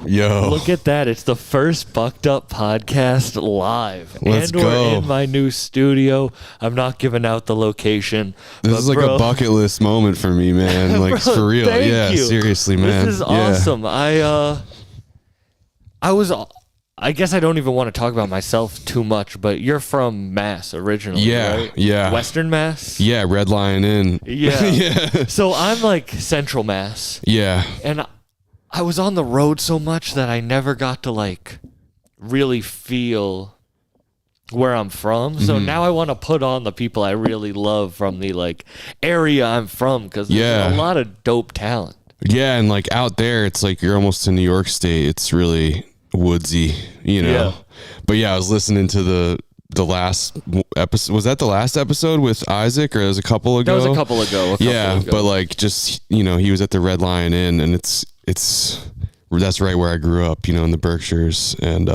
Yo. Look at that. It's the first Bucked Up podcast live. Let's and we're go. in my new studio. I'm not giving out the location. This is like a bucket list moment for me, man. Like, Bro, for real. thank Yeah, you. seriously, man. This is Yeah. awesome. I guess I don't even want to talk about myself too much, but you're from Mass originally, Yeah, right? yeah. Western Mass? Yeah, Red Lion Inn. Yeah. Yeah. So I'm like Central Mass. Yeah. And I was on the road so much that I never got to like really feel where I'm from. So now I want to put on the people I really love from the like area I'm from, because there's a lot of dope talent. Yeah, and like out there, it's like you're almost to New York State. It's really woodsy, you know. Yeah. But yeah, I was listening to the last episode. Was that the last episode with Isaac, or it was a couple ago? That was a couple ago. But like, just, you know, he was at the Red Lion Inn, and it's that's right where I grew up, you know, in the Berkshires, and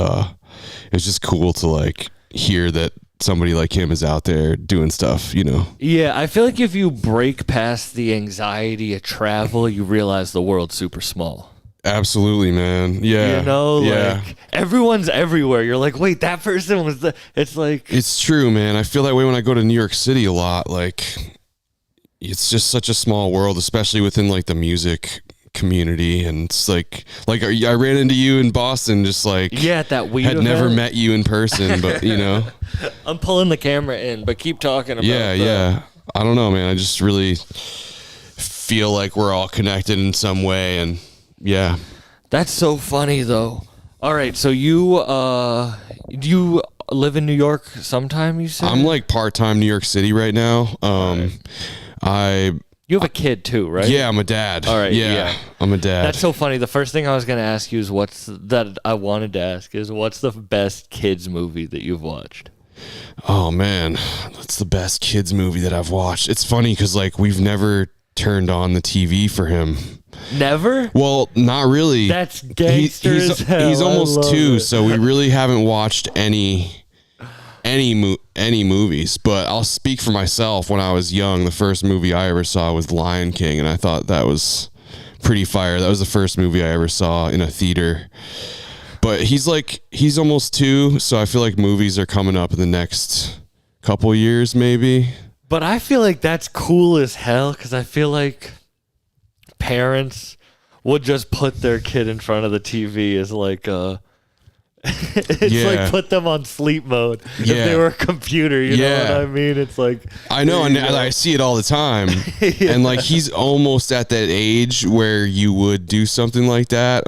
it's just cool to like hear that somebody like him is out there doing stuff, you know. Yeah, I feel like if you break past the anxiety of travel, you realize the world's super small. Absolutely, man. Yeah. You know, like everyone's everywhere. You're like, wait, that person was it's like, it's true, man. I feel that way when I go to New York City a lot. Like, it's just such a small world, especially within like the music community. And it's like I ran into you in Boston, just like, at that weed had event. never met you in person, but you know. I'm pulling the camera in, but keep talking about Yeah. I don't know, man. I just really feel like we're all connected in some way, and yeah. That's so funny though. All right, so you live in New York sometime, you said? I'm like part-time New York City right now. You have a kid too, right? Yeah, I'm a dad. All right, yeah. I'm a dad. That's so funny. The first thing I was going to ask you is what's the best kids movie that you've watched? Oh man, that's the best kids movie that I've watched. It's funny because like we've never turned on the TV for him. Never? Well, not really. That's gangster as hell. He's almost 2, it. so we really haven't watched any movies. But I'll speak for myself. When I was young, the first movie I ever saw was Lion King, and I thought that was pretty fire. That was the first movie I ever saw in a theater. But he's almost 2, so I feel like movies are coming up in the next couple years, maybe. But I feel like that's cool as hell, because I feel like parents would just put their kid in front of the TV as like like put them on sleep mode if they were a computer, you know what I mean? It's like, I know, and I see it all the time. And like he's almost at that age where you would do something like that.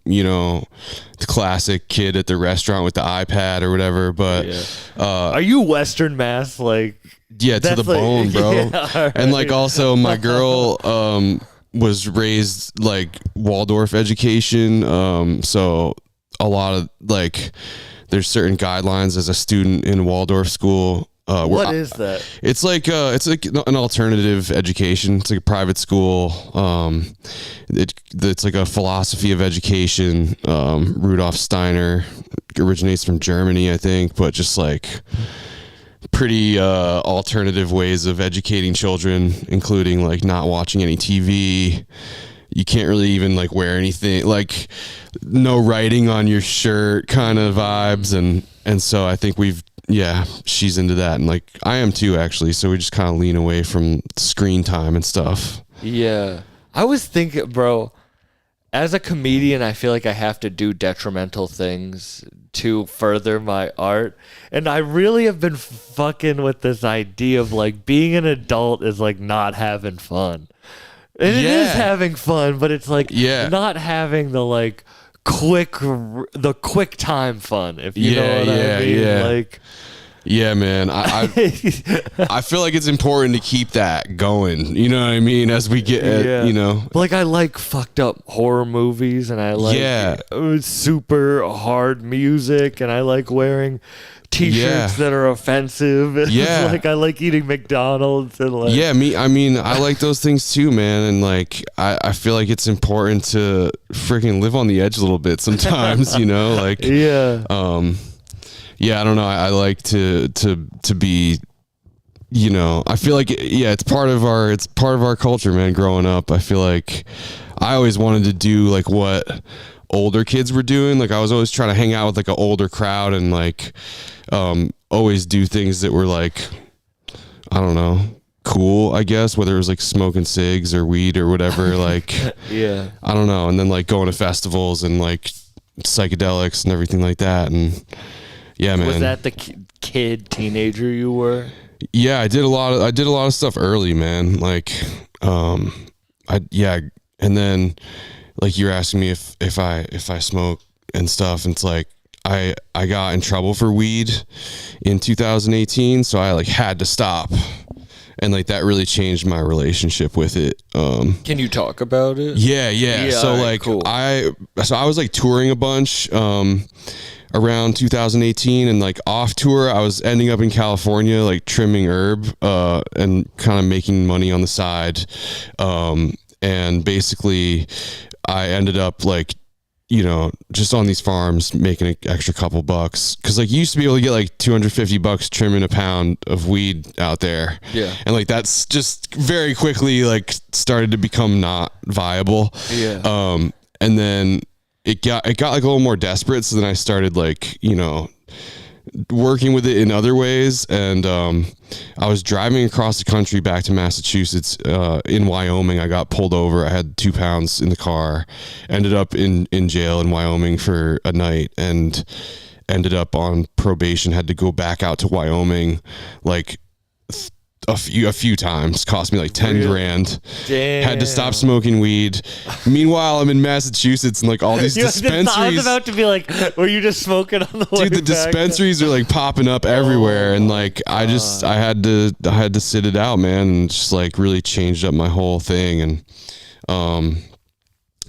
You know, the classic kid at the restaurant with the iPad or whatever. But are you Western Mass? Like, yeah, to the bone, bro. Right. And like also my girl was raised like Waldorf education, so a lot of like there's certain guidelines as a student in Waldorf school. What is that? It's like an alternative education. It's like a private school. It's like a philosophy of education. Rudolf Steiner originates from Germany, I think, but just like pretty alternative ways of educating children, including like not watching any TV. You can't really even like wear anything, like no writing on your shirt kind of vibes. And so I think she's into that. And like I am too, actually. So we just kind of lean away from screen time and stuff. Yeah. I was thinking, bro, as a comedian, I feel like I have to do detrimental things to further my art. And I really have been fucking with this idea of like being an adult is like not having fun. And it is having fun, but it's like not having the like quick time fun, if you know what I mean. Yeah. Like, yeah, man. I feel like it's important to keep that going. You know what I mean? As we get, you know, like I like fucked up horror movies, and I like super hard music, and I like wearing T-shirts that are offensive. Yeah, like I like eating McDonald's and like I like those things too, man. And like I feel like it's important to freaking live on the edge a little bit sometimes, you know, like I don't know. I like to be you know, I feel like it's part of our culture, man. Growing up, I feel like I always wanted to do like what older kids were doing. Like I was always trying to hang out with like an older crowd and like always do things that were like, I don't know, cool, I guess, whether it was like smoking cigs or weed or whatever. Like Yeah. I don't know, and then like going to festivals and like psychedelics and everything like that. And yeah, man. Was that the teenager you were? Yeah, I did a lot of stuff early, man. Like and then like you're asking me if I smoke and stuff, and it's like I got in trouble for weed in 2018, so I like had to stop. And like that really changed my relationship with it. Can you talk about it? Yeah. So like cool. I was like touring a bunch around 2018, and like off tour I was ending up in California like trimming herb and kind of making money on the side. And basically I ended up like, you know, just on these farms making an extra couple bucks, because like you used to be able to get like $250 trimming a pound of weed out there. Yeah. And like that's just very quickly like started to become not viable. Yeah. And then it got like a little more desperate, so then I started like, you know, working with it in other ways. And I was driving across the country back to Massachusetts. In Wyoming, I got pulled over. I had 2 pounds in the car, ended up in jail in Wyoming for a night, and ended up on probation. Had to go back out to Wyoming like a few times. Cost me like 10 grand. Damn. Had to stop smoking weed. Meanwhile, I'm in Massachusetts, and like all these dispensaries. I was about to be like, were you just smoking on the way Dude, the back? dispensaries are like popping up everywhere, and like I had to sit it out, man, and just like really changed up my whole thing.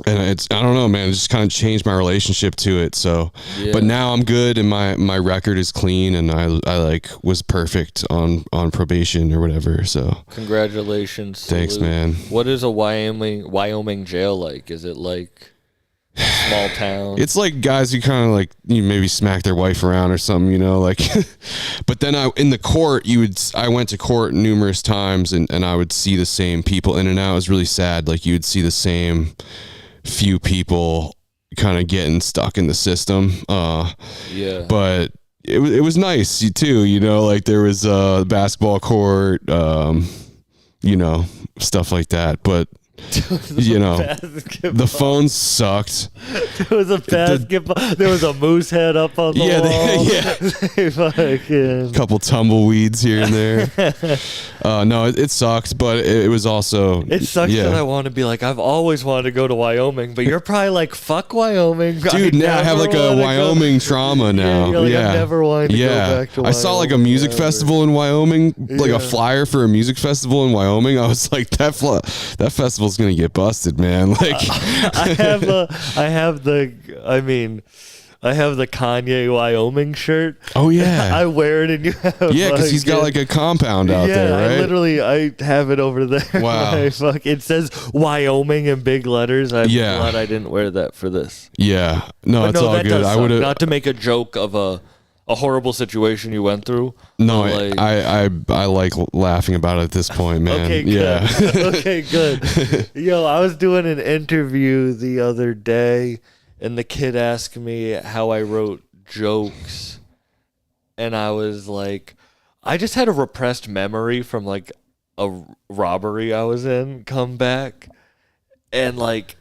And it's, I don't know, man, it just kind of changed my relationship to it. So Yeah. but now I'm good, and my record is clean, and I like was perfect on probation or whatever. So Congratulations. thanks, Salute. man. What is a Wyoming jail like? Is it like a small town? It's like guys who kind of like, you maybe smack their wife around or something, you know, like, but then in the court, I went to court numerous times, and I would see the same people in and out. It was really sad. Like you would see the same few people kind of getting stuck in the system. Yeah. But it was nice too, you know, like there was a basketball court, you know, stuff like that. But you know, the phones sucked. There was a basketball. There was a moose head up on the wall. They fucking couple tumbleweeds here and there. No, it sucked, but it was also. It sucks that I want to be like, I've always wanted to go to Wyoming, but you're probably like, fuck Wyoming, dude. Now I have like a Wyoming trauma now. You're like, I never wanted to go back to Wyoming. I saw like a music festival in Wyoming, like a flyer for a music festival in Wyoming. I was like, that festival's gonna get busted, man. Like I have the Kanye Wyoming shirt. Oh yeah, I wear it, and you have because he's got like a compound out there, right? I have it over there. Wow. It says Wyoming in big letters. I'm glad I didn't wear that for this. Yeah, no, it's all good. I would have not to make a joke of a horrible situation you went through. No, I like laughing about it at this point, man. Okay, good. Yeah. Okay, good. Yo, I was doing an interview the other day, and the kid asked me how I wrote jokes, and I was like, I just had a repressed memory from like a robbery I was in come back, and like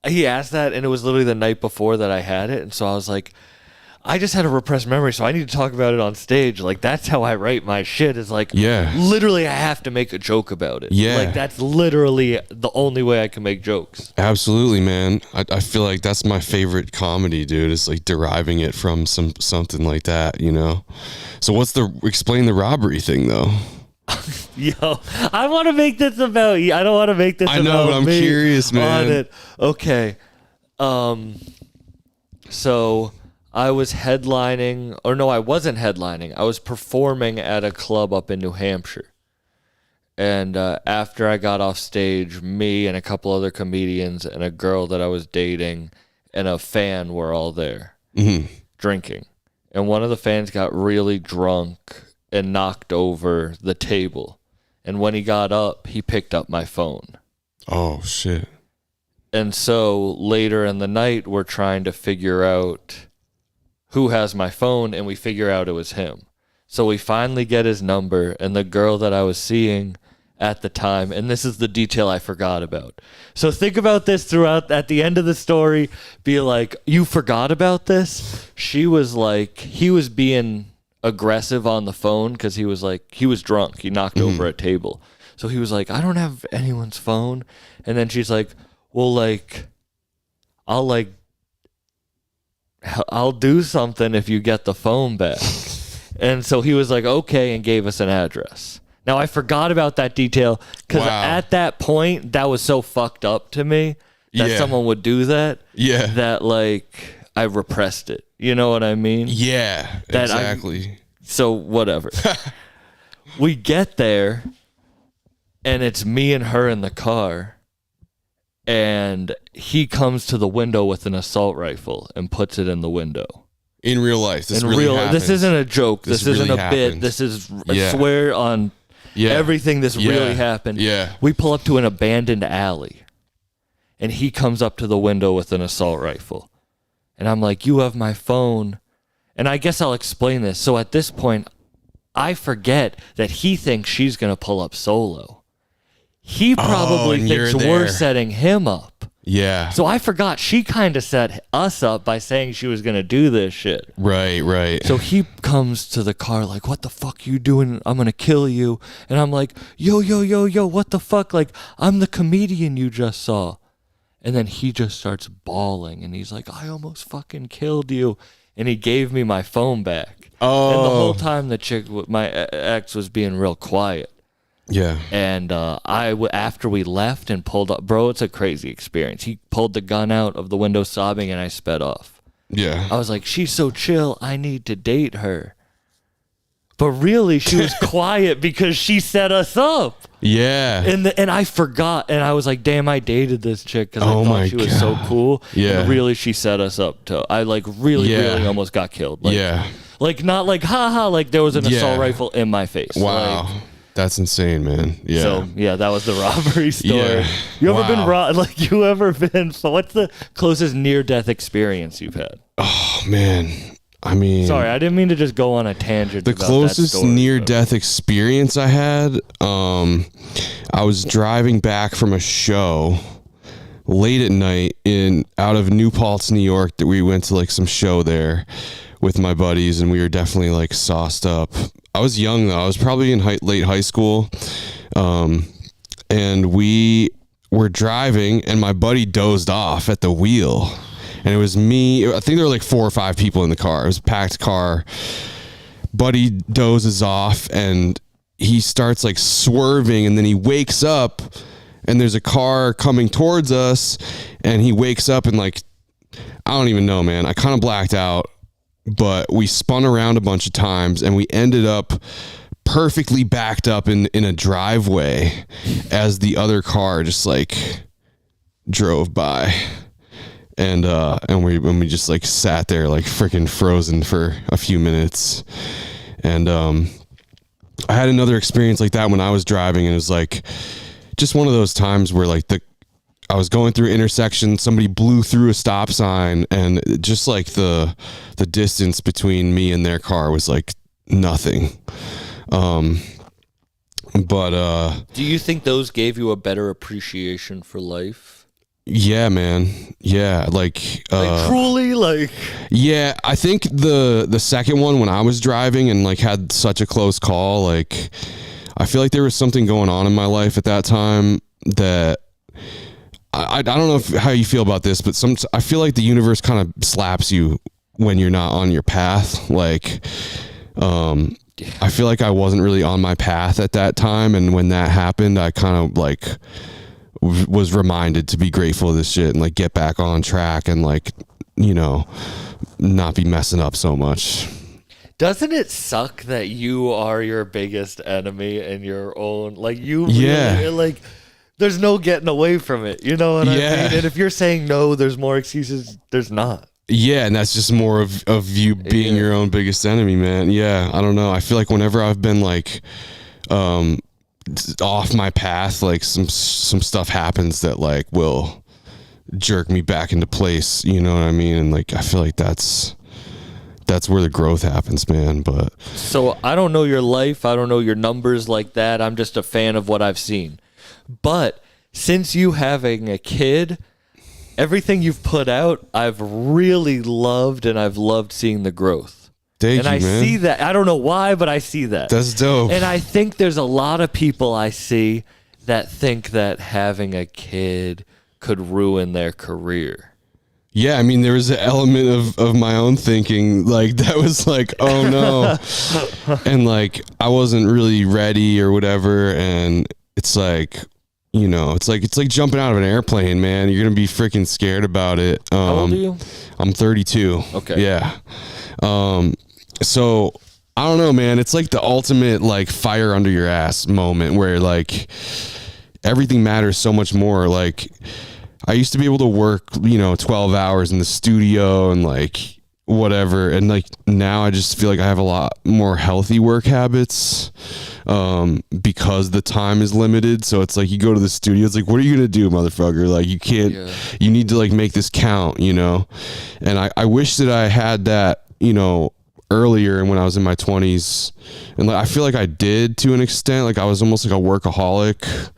he asked that, and it was literally the night before that I had it, and so I was like, I just had a repressed memory, so I need to talk about it on stage. Like, that's how I write my shit, is like, literally I have to make a joke about it. Yeah. Like, that's literally the only way I can make jokes. Absolutely, man. I feel like that's my favorite comedy, dude, is like deriving it from something like that, you know? So explain the robbery thing, though. Yo, I want to make this about you. I don't want to make this about me. I know, but I'm curious, man. On it. Okay. So I was headlining, or no, I wasn't headlining. I was performing at a club up in New Hampshire. And after I got off stage, me and a couple other comedians and a girl that I was dating and a fan were all there drinking. And one of the fans got really drunk and knocked over the table. And when he got up, he picked up my phone. Oh, shit. And so later in the night, we're trying to figure out who has my phone, and we figure out it was him. So we finally get his number, and the girl that I was seeing at the time, and this is the detail I forgot about. So think about this throughout, at the end of the story, be like, you forgot about this? She was like, he was being aggressive on the phone because he was drunk. He knocked over a table. So he was like, I don't have anyone's phone. And then she's like, well, like, I'll do something if you get the phone back. And so he was like, okay, and gave us an address. Now, I forgot about that detail because at that point, that was so fucked up to me that someone would do that. Yeah. That, like, I repressed it. You know what I mean? Yeah, exactly. So, whatever. We get there, and it's me and her in the car. And he comes to the window with an assault rifle and puts it in the window. In real life. This isn't a joke. This isn't a bit. This is, I swear on everything, this really happened. Yeah. We pull up to an abandoned alley. And he comes up to the window with an assault rifle. And I'm like, you have my phone. And I guess I'll explain this. So at this point, I forget that he thinks she's going to pull up solo. He probably thinks we're setting him up. Yeah. So I forgot she kind of set us up by saying she was going to do this shit. Right. So he comes to the car like, what the fuck you doing? I'm going to kill you. And I'm like, yo, what the fuck? Like, I'm the comedian you just saw. And then he just starts bawling. And he's like, I almost fucking killed you. And he gave me my phone back. Oh. And the whole time the chick, my ex, was being real quiet. Yeah. And after we left and pulled up, bro, it's a crazy experience. He pulled the gun out of the window sobbing, and I sped off. Yeah. I was like, she's so chill, I need to date her. But really, she was quiet because she set us up. Yeah. And I forgot, and I was like, damn, I dated this chick because I thought she was so cool. Yeah. And really, she set us up to, I like really almost got killed. Like, like not like, haha, like there was an assault rifle in my face. Wow. Like, that's insane, man. Yeah. So, that was the robbery story. Yeah. You ever been robbed? Like, you ever been? So, what's the closest near-death experience you've had? Oh, man. I mean... Sorry, I didn't mean to just go on a tangent. The closest near-death experience I had, I was driving back from a show late at night out of New Paltz, New York, that we went to, like, some show there with my buddies, and we were definitely, like, sauced up. I was young, though. I was probably in late high school, and we were driving, and my buddy dozed off at the wheel, and it was me. I think there were like 4 or 5 people in the car. It was a packed car. Buddy dozes off, and he starts like swerving, and then he wakes up, and there's a car coming towards us, and he wakes up, and like, I don't even know, man. I kind of blacked out. But we spun around a bunch of times, and we ended up perfectly backed up in a driveway as the other car just like drove by, and we just like sat there like freaking frozen for a few minutes. And I had another experience like that when I was driving, and it was like just one of those times where like I was going through an intersection, somebody blew through a stop sign, and just like the distance between me and their car was like nothing. But do you think those gave you a better appreciation for life? Yeah, man. Yeah, like truly, like. Yeah, I think the second one, when I was driving and like had such a close call, like I feel like there was something going on in my life at that time that. I don't know how you feel about this, but I feel like the universe kind of slaps you when you're not on your path. Like, I feel like I wasn't really on my path at that time, and when that happened, I kind of like was reminded to be grateful of this shit and like get back on track and like, you know, not be messing up so much. Doesn't it suck that you are your biggest enemy in your own, like you really, like. There's no getting away from it. You know what I mean? And if you're saying no, there's more excuses. There's not. Yeah, and that's just more of you being your own biggest enemy, man. Yeah, I don't know. I feel like whenever I've been like off my path, like some stuff happens that like will jerk me back into place, you know what I mean? And like I feel like that's where the growth happens, man. But so I don't know your life, I don't know your numbers like that. I'm just a fan of what I've seen. But since you having a kid, everything you've put out, I've really loved, and I've loved seeing the growth. Thank you, I man. see that. I don't know why, but I see that. That's dope. And I think there's a lot of people I see that think that having a kid could ruin their career. Yeah, I mean, there was an element of my own thinking, like, that was like, oh no. And like, I wasn't really ready or whatever. And it's like, you know, it's like jumping out of an airplane, man. You're going to be freaking scared about it. How old are you? I'm 32. Okay. Yeah. So I don't know, man. It's like the ultimate like fire under your ass moment where like everything matters so much more. Like I used to be able to work, you know, 12 hours in the studio and like whatever. And like now I just feel like I have a lot more healthy work habits because the time is limited. So it's like you go to the studio, it's like, what are you gonna do, motherfucker? Like you can't, you need to like make this count, you know? And I wish that I had that, you know, earlier and when I was in my 20s. And like I feel like I did to an extent. Like I was almost like a workaholic.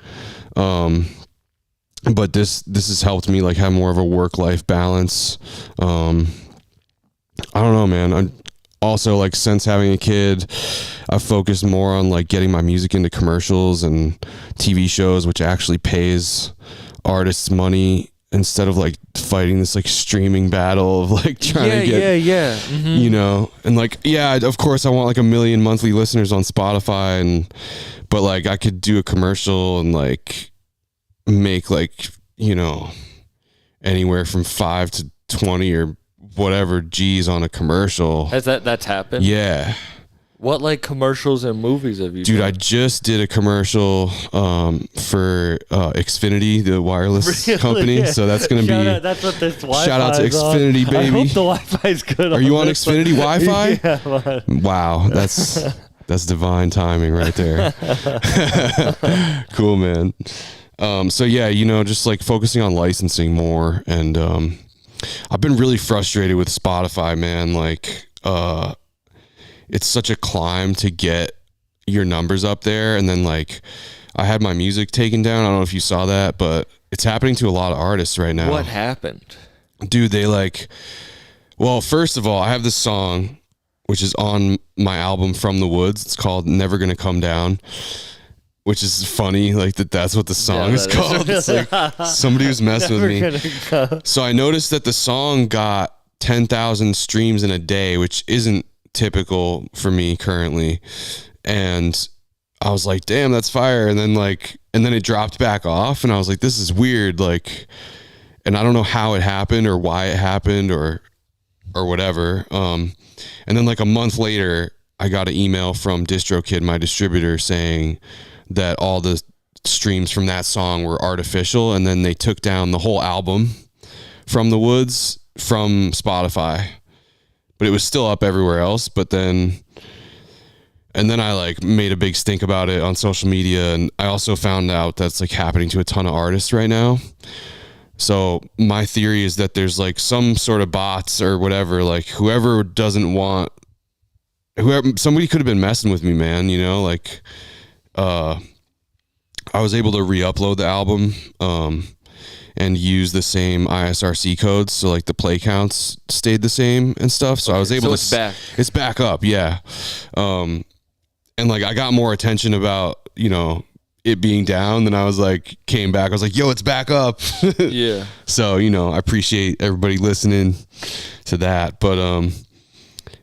But this has helped me like have more of a work-life balance. I don't know, man. I'm also like since having a kid, I've focused more on like getting my music into commercials and TV shows, which actually pays artists money instead of like fighting this like streaming battle of like trying to get, you know, and like, yeah, of course I want like 1 million monthly listeners on Spotify but like I could do a commercial and like make like, you know, anywhere from 5 to 20 or whatever G's on a commercial. That's happened? Yeah. What like commercials and movies have you done? I just did a commercial for Xfinity, the wireless company. Yeah. So that's going to be that's what this Wi-Fi shout out to Xfinity, on. baby. I hope the Wi-Fi is good. Are you on Xfinity Wi-Fi? Yeah, wow, that's divine timing right there. Cool, man. So yeah, you know, just like focusing on licensing more, and I've been really frustrated with Spotify, man. Like, it's such a climb to get your numbers up there. And then like I had my music taken down. I don't know if you saw that, but it's happening to a lot of artists right now. What happened? Dude, they like, well, first of all, I have this song, which is on my album From the Woods. It's called Never Gonna Come Down, which is funny. Like that's what the song is called. It's like somebody was messing with me. So I noticed that the song got 10,000 streams in a day, which isn't typical for me currently, and I was like, damn, that's fire. And then it dropped back off, and I was like, this is weird. Like, and I don't know how it happened or why it happened or whatever. And then like a month later, I got an email from DistroKid, my distributor, saying that all the streams from that song were artificial, and then they took down the whole album From the Woods from Spotify. But it was still up everywhere else. And then I like made a big stink about it on social media. And I also found out that's like happening to a ton of artists right now. So my theory is that there's like some sort of bots or whatever, like whoever somebody could have been messing with me, man. You know, like, I was able to re-upload the album, and use the same ISRC codes, so like the play counts stayed the same and stuff. So I was able to. It's back up, yeah. And like I got more attention about, you know, it being down than I was like came back. I was like, yo, it's back up. Yeah. So you know, I appreciate everybody listening to that, but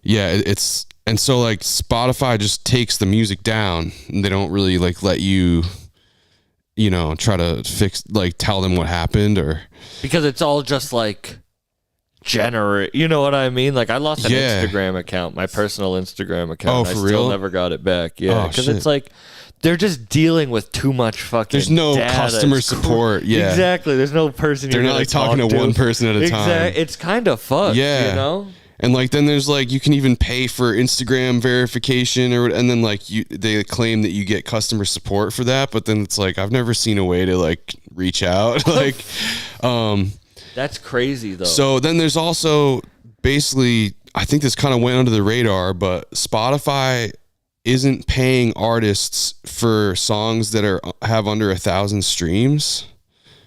yeah, it's and so like Spotify just takes the music down, and they don't really like let you, you know, try to tell them what happened, or because it's all just like generate, you know what I mean? Like I lost an Instagram account, my personal Instagram account. Oh, and for I still real? never got it back. Yeah, because it's like they're just dealing with too much fucking There's no data. customer support. Yeah. Exactly. There's no person. They're not like talking to one person at a time. It's kind of fucked. Yeah. You know. And like then there's like you can even pay for Instagram verification and then like they claim that you get customer support for that, but then it's like I've never seen a way to like reach out. Like that's crazy though. So then there's also basically, I think this kind of went under the radar, but Spotify isn't paying artists for songs that have under 1,000 streams.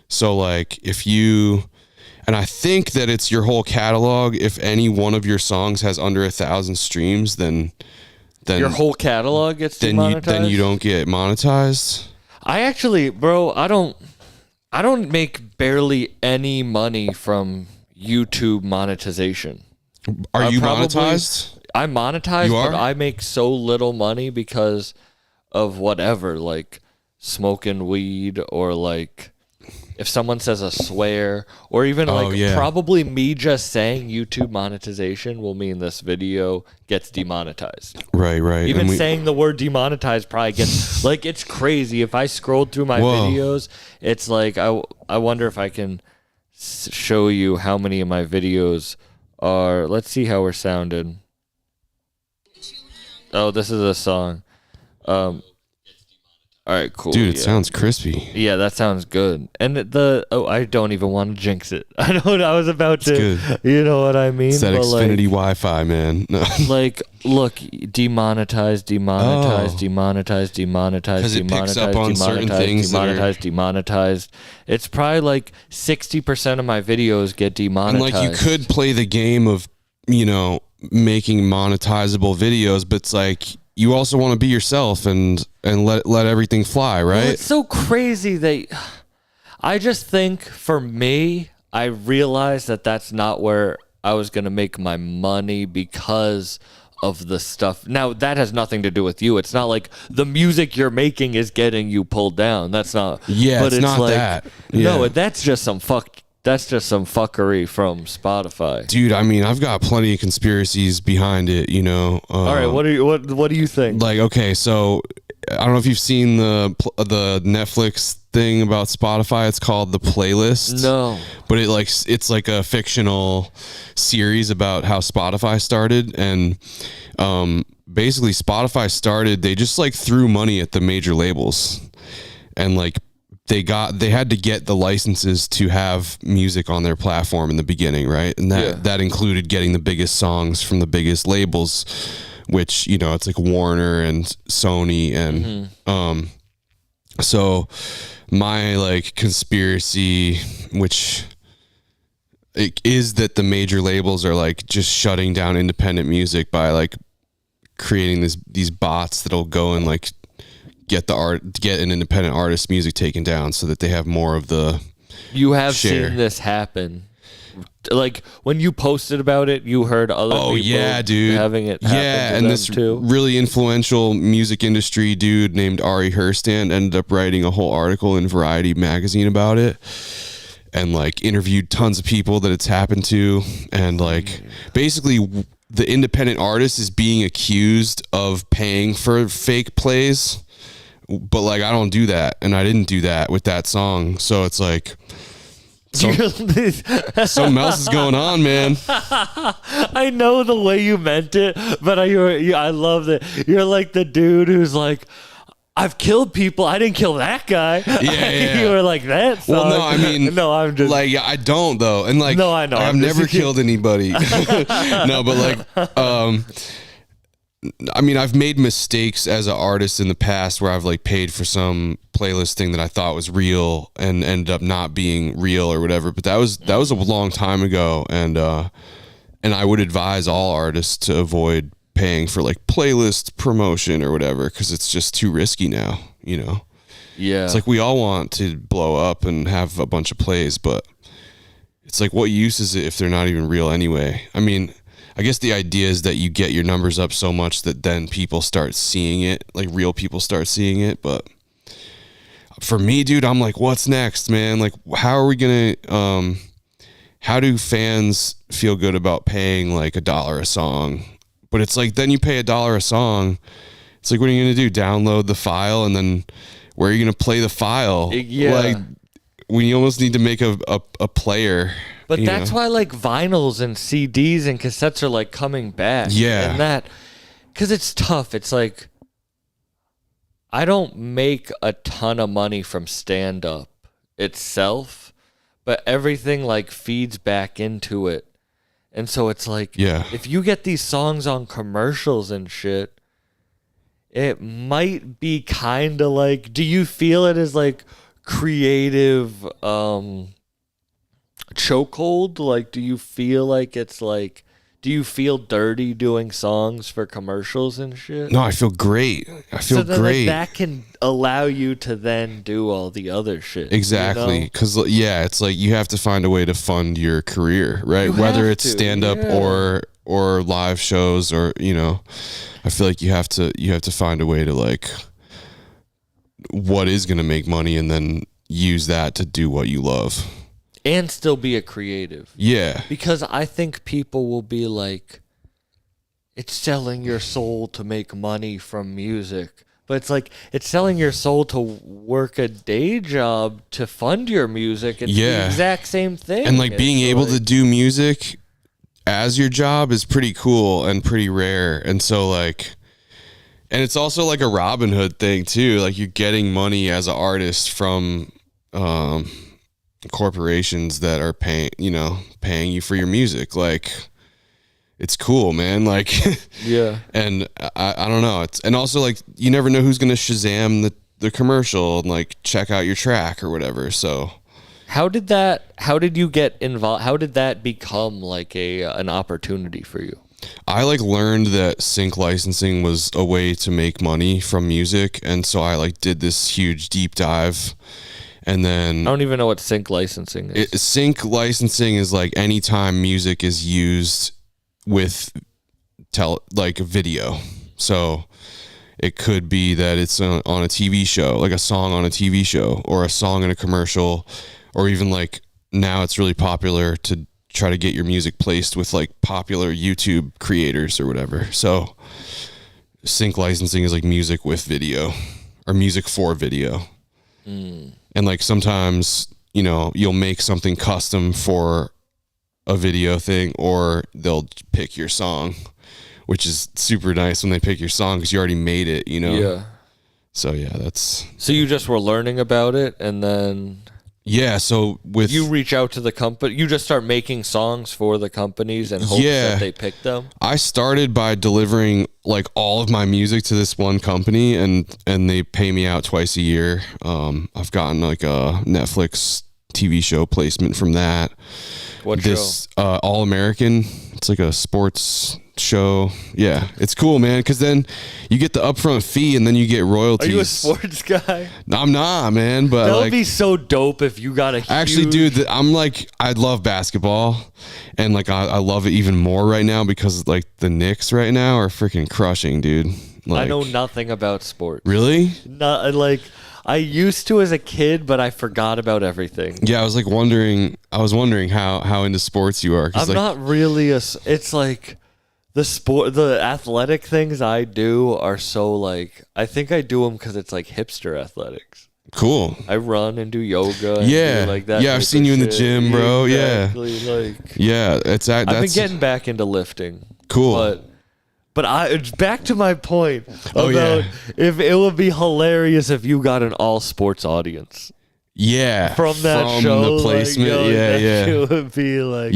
So like if you, and I think that it's your whole catalog. If any one of your songs has under 1,000 streams, then your whole catalog gets demonetized. Then you don't get monetized. I actually, bro, I don't make barely any money from YouTube monetization. Are you monetized? I'm monetized, You are? but I make so little money because of whatever, like smoking weed or like if someone says a swear or even probably me just saying YouTube monetization will mean this video gets demonetized. Right. Even saying the word demonetized probably gets like it's crazy. If I scrolled through my videos, it's like I wonder if I can show you how many of my videos are. Let's see how we're sounding. Oh, this is a song. All right, cool. Dude, it sounds crispy. Yeah, that sounds good. And I don't even want to jinx it. I was about to. Good. You know what I mean? It's that Xfinity Wi-Fi, man. No. Like, look, demonetized. Because it picks up on certain things. Demonetized. It's probably like 60% of my videos get demonetized. And like you could play the game of, making monetizable videos, but it's like you also want to be yourself and let everything fly, right? Well, it's so crazy I just think for me, I realized that that's not where I was going to make my money because of the stuff. Now, that has nothing to do with you. It's not like the music you're making is getting you pulled down. That's not. Yeah, but it's not like, that. Yeah. No, that's just some fuckery from Spotify. Dude, I mean, I've got plenty of conspiracies behind it, All right, what do you think? Like, okay, so I don't know if you've seen the Netflix thing about Spotify. It's called The Playlist. No. But it's like a fictional series about how Spotify started, and basically Spotify started, they just like threw money at the major labels, and like they had to get the licenses to have music on their platform in the beginning, right? And that included getting the biggest songs from the biggest labels, which, it's like Warner and Sony. And so my like conspiracy, which it is that the major labels are like just shutting down independent music by like creating these bots that'll go and like get an independent artist music taken down so that they have more of the You have share. seen this happen. Like when you posted about it, you heard other people dude. having it happen to and them this too. really influential music industry dude named Ari Herstand ended up writing a whole article in Variety magazine about it, and like interviewed tons of people that it's happened to, and like basically the independent artist is being accused of paying for fake plays. But like I don't do that, and I didn't do that with that song, so it's like something else is going on, man. I know the way you meant it, but I love that you're like the dude who's like, I've killed people. I didn't kill that guy. Yeah. You were like that. Well, no, I mean, no, I'm just like I don't though, and like no, I know. I've never killed anybody. No, but like I mean, I've made mistakes as an artist in the past where I've like paid for some playlist thing that I thought was real and ended up not being real or whatever. But that was a long time ago, and I would advise all artists to avoid paying for like playlist promotion or whatever, because it's just too risky now. Yeah, it's like we all want to blow up and have a bunch of plays, but it's like, what use is it if they're not even real anyway? I mean, I guess the idea is that you get your numbers up so much that then people start seeing it, like real people start seeing it. But for me, dude, I'm like, what's next, man? Like, how are we gonna, how do fans feel good about paying like $1 a song? But it's like, then you pay $1 a song, It's like, what are you gonna do? Download the file, and then where are you gonna play the file? Yeah. Like, we almost need to make a player. But that's why like vinyls and CDs and cassettes are like coming back. Yeah. And that, because it's tough. It's like, I don't make a ton of money from stand up itself, but everything like feeds back into it. And so it's like, if you get these songs on commercials and shit, it might be kind of like, do you feel it as like creative chokehold? Like, do you feel like it's like, do you feel dirty doing songs for commercials and shit? No, I feel great. I feel great. Like, that can allow you to then do all the other shit. Exactly. Because, it's like you have to find a way to fund your career, right? Whether it's stand-up or live shows or, I feel like you have to find a way to, like, what is going to make money and then use that to do what you love. And still be a creative. Yeah. Because I think people will be like, it's selling your soul to make money from music. But it's like, it's selling your soul to work a day job to fund your music. It's the exact same thing. And like being able to do music as your job is pretty cool and pretty rare. And so like, and it's also like a Robin Hood thing too. Like you're getting money as an artist from, corporations that are paying you for your music. Like, it's cool, man. Like, and I don't know. And also like, you never know who's going to Shazam the commercial and like check out your track or whatever. So how did you get involved? How did that become like an opportunity for you? I like learned that sync licensing was a way to make money from music. And so I like did this huge deep dive. And then I don't even know what sync licensing is. Sync licensing is like anytime music is used with like a video. So it could be that it's on a TV show, like a song on a TV show or a song in a commercial, or even like now it's really popular to try to get your music placed with like popular YouTube creators or whatever. So sync licensing is like music with video or music for video. And like sometimes, you'll make something custom for a video thing, or they'll pick your song, which is super nice when they pick your song because you already made it, Yeah. So yeah, that's. So you just were learning about it, and then. Yeah, so with you reach out to the company, you just start making songs for the companies and hope that they pick them. I started by delivering like all of my music to this one company, and they pay me out twice a year. I've gotten like a Netflix TV show placement from that. What show? All American. It's like a sports show. Yeah, it's cool, man, because then you get the upfront fee and then you get royalties. Are you a sports guy? No, I'm not, man, but that would like, be so dope if you got a huge... Actually, dude, I'm like, I love basketball, and like I love it even more right now because like the Knicks right now are freaking crushing, dude. Like, I know nothing about sports. Really? Not like I used to as a kid, but I forgot about everything. Yeah, I was wondering how into sports you are. I'm like, not really it's like the athletic things I do are so like, I think I do them because it's like hipster athletics. Cool. I run and do yoga. And yeah, do like that. Yeah, I've seen you in the gym, bro. Exactly, Yeah, like I've been getting back into lifting. Cool. But back to my point about if it would be hilarious if you got an all sports audience. Yeah, from that show, the placement. Like, It would be like,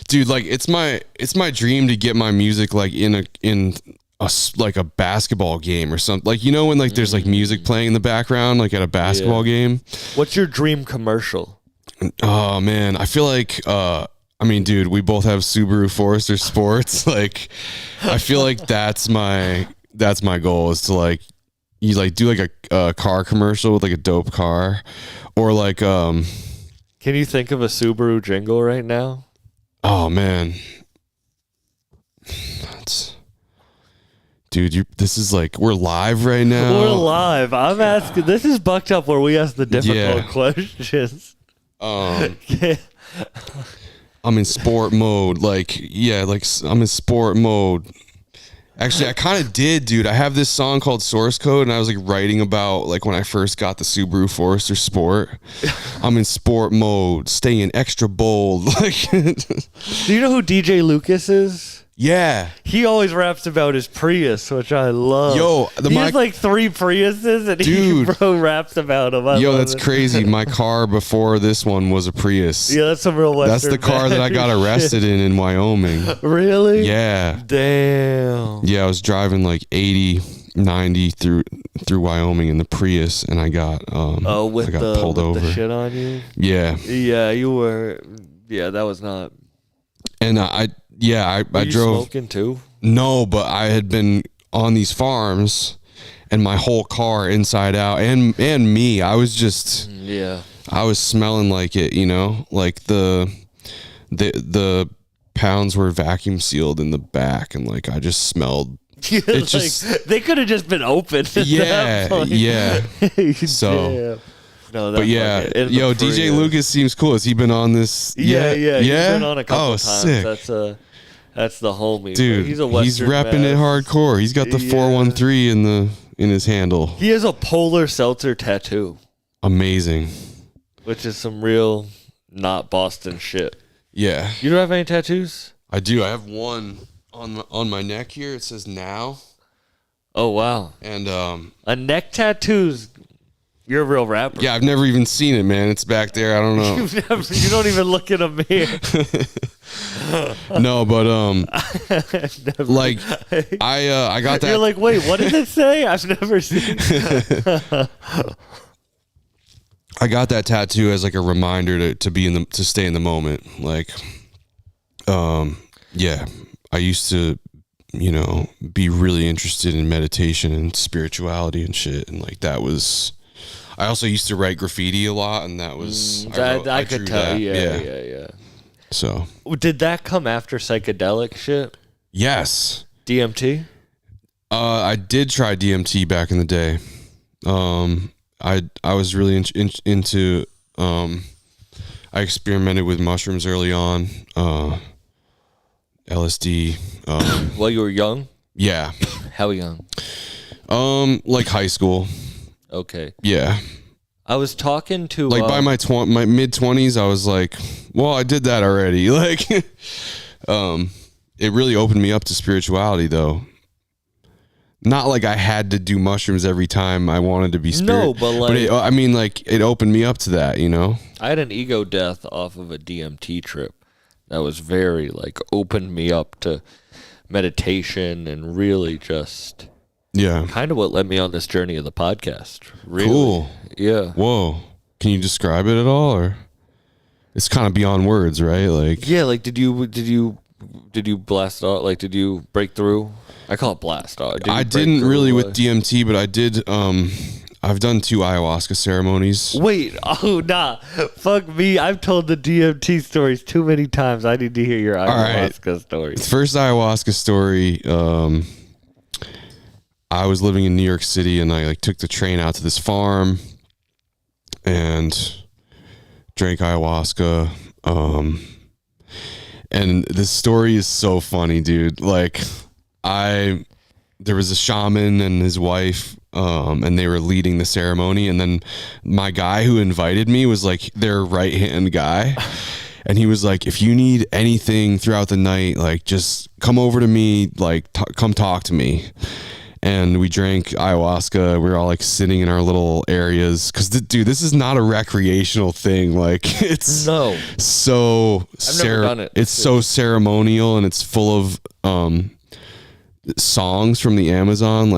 dude. Like it's my dream to get my music like in a like a basketball game or something. Like when like there's like music playing in the background like at a basketball game. What's your dream commercial? Oh man, I feel like I mean, dude, we both have Subaru Forester Sports. Like, I feel like that's my goal is to like, you like do like a car commercial with like a dope car, or like Can you think of a Subaru jingle right now? Oh man, dude, this is like we're live right now. We're live. I'm asking. This is Bucked Up where we ask the difficult questions. I'm in sport mode. Like, I'm in sport mode. Actually, I kind of did, dude. I have this song called Source Code, and I was like writing about like when I first got the Subaru Forester Sport. I'm in sport mode, staying extra bold. Like, Do you know who DJ Lucas is? yeah. He always raps about his Prius, which I love. Yo, he has like 3 Priuses, and dude, he raps about them. Yo, that's crazy. My car before this one was a Prius. Yeah, that's some real Western. That's the car that I got arrested in Wyoming. Really? Yeah. Damn. Yeah, I was driving like 80, 90 through Wyoming in the Prius, and I got pulled over. The shit on you. Yeah. Yeah, you were. Yeah, that was not. And I drove. Smoking too? No, but I had been on these farms, and my whole car inside out, and me, I was just. Yeah. I was smelling like it, you know, like the pounds were vacuum sealed in the back, and like I just smelled. They could have just been open. Yeah, yeah. So, no, but yeah, yo, DJ Lucas seems cool. Has he been on this? Yeah. He's been on a couple times. Sick. That's the homie, dude. He's a Western. He's repping it hardcore. He's got the 413 in his handle. He has a polar seltzer tattoo. Amazing. Which is some real not Boston shit. Yeah. You don't have any tattoos? I do. I have one on my neck here. It says now. Oh wow. And a neck tattoo's. You're a real rapper. Yeah, I've never even seen it, man. It's back there. I don't know. You don't even look in a mirror. No, but like I got that. You're like, wait, what did it say? I've never seen. I got that tattoo as like a reminder to stay in the moment. Like, yeah, I used to, be really interested in meditation and spirituality and shit, and like that was. I also used to write graffiti a lot, and that was I could tell. That. Yeah. So did that come after psychedelic shit? Yes. DMT. I did try DMT back in the day. I was really into. I experimented with mushrooms early on. LSD. While you were young. Yeah. How young? Like high school. Okay. Yeah. I was talking to by my mid 20s, I was like, well, I did that already. Like, it really opened me up to spirituality, though. Not like I had to do mushrooms every time I wanted to be spiritual. No, but like, it opened me up to that, I had an ego death off of a DMT trip that was very opened me up to meditation and really just. Yeah. Kind of what led me on this journey of the podcast. Really. Cool. Yeah. Whoa. Can you describe it at all, or it's kind of beyond words, right? Did you blast off? Did you break through? I call it blast off. I didn't really with DMT, but I did. I've done 2 ayahuasca ceremonies. Wait. Oh, nah. Fuck me. I've told the DMT stories too many times. I need to hear your ayahuasca stories. The first ayahuasca story. I was living in New York City, and I took the train out to this farm and drank ayahuasca. And this story is so funny, dude. There was a shaman and his wife, and they were leading the ceremony. And then my guy who invited me was their right-hand guy. And he was like, if you need anything throughout the night, just come over to me, come talk to me. And we drank ayahuasca. We were all sitting in our little areas. Cause dude, this is not a recreational thing. It's so I've never done it. It's so ceremonial, and it's full of songs from the Amazon,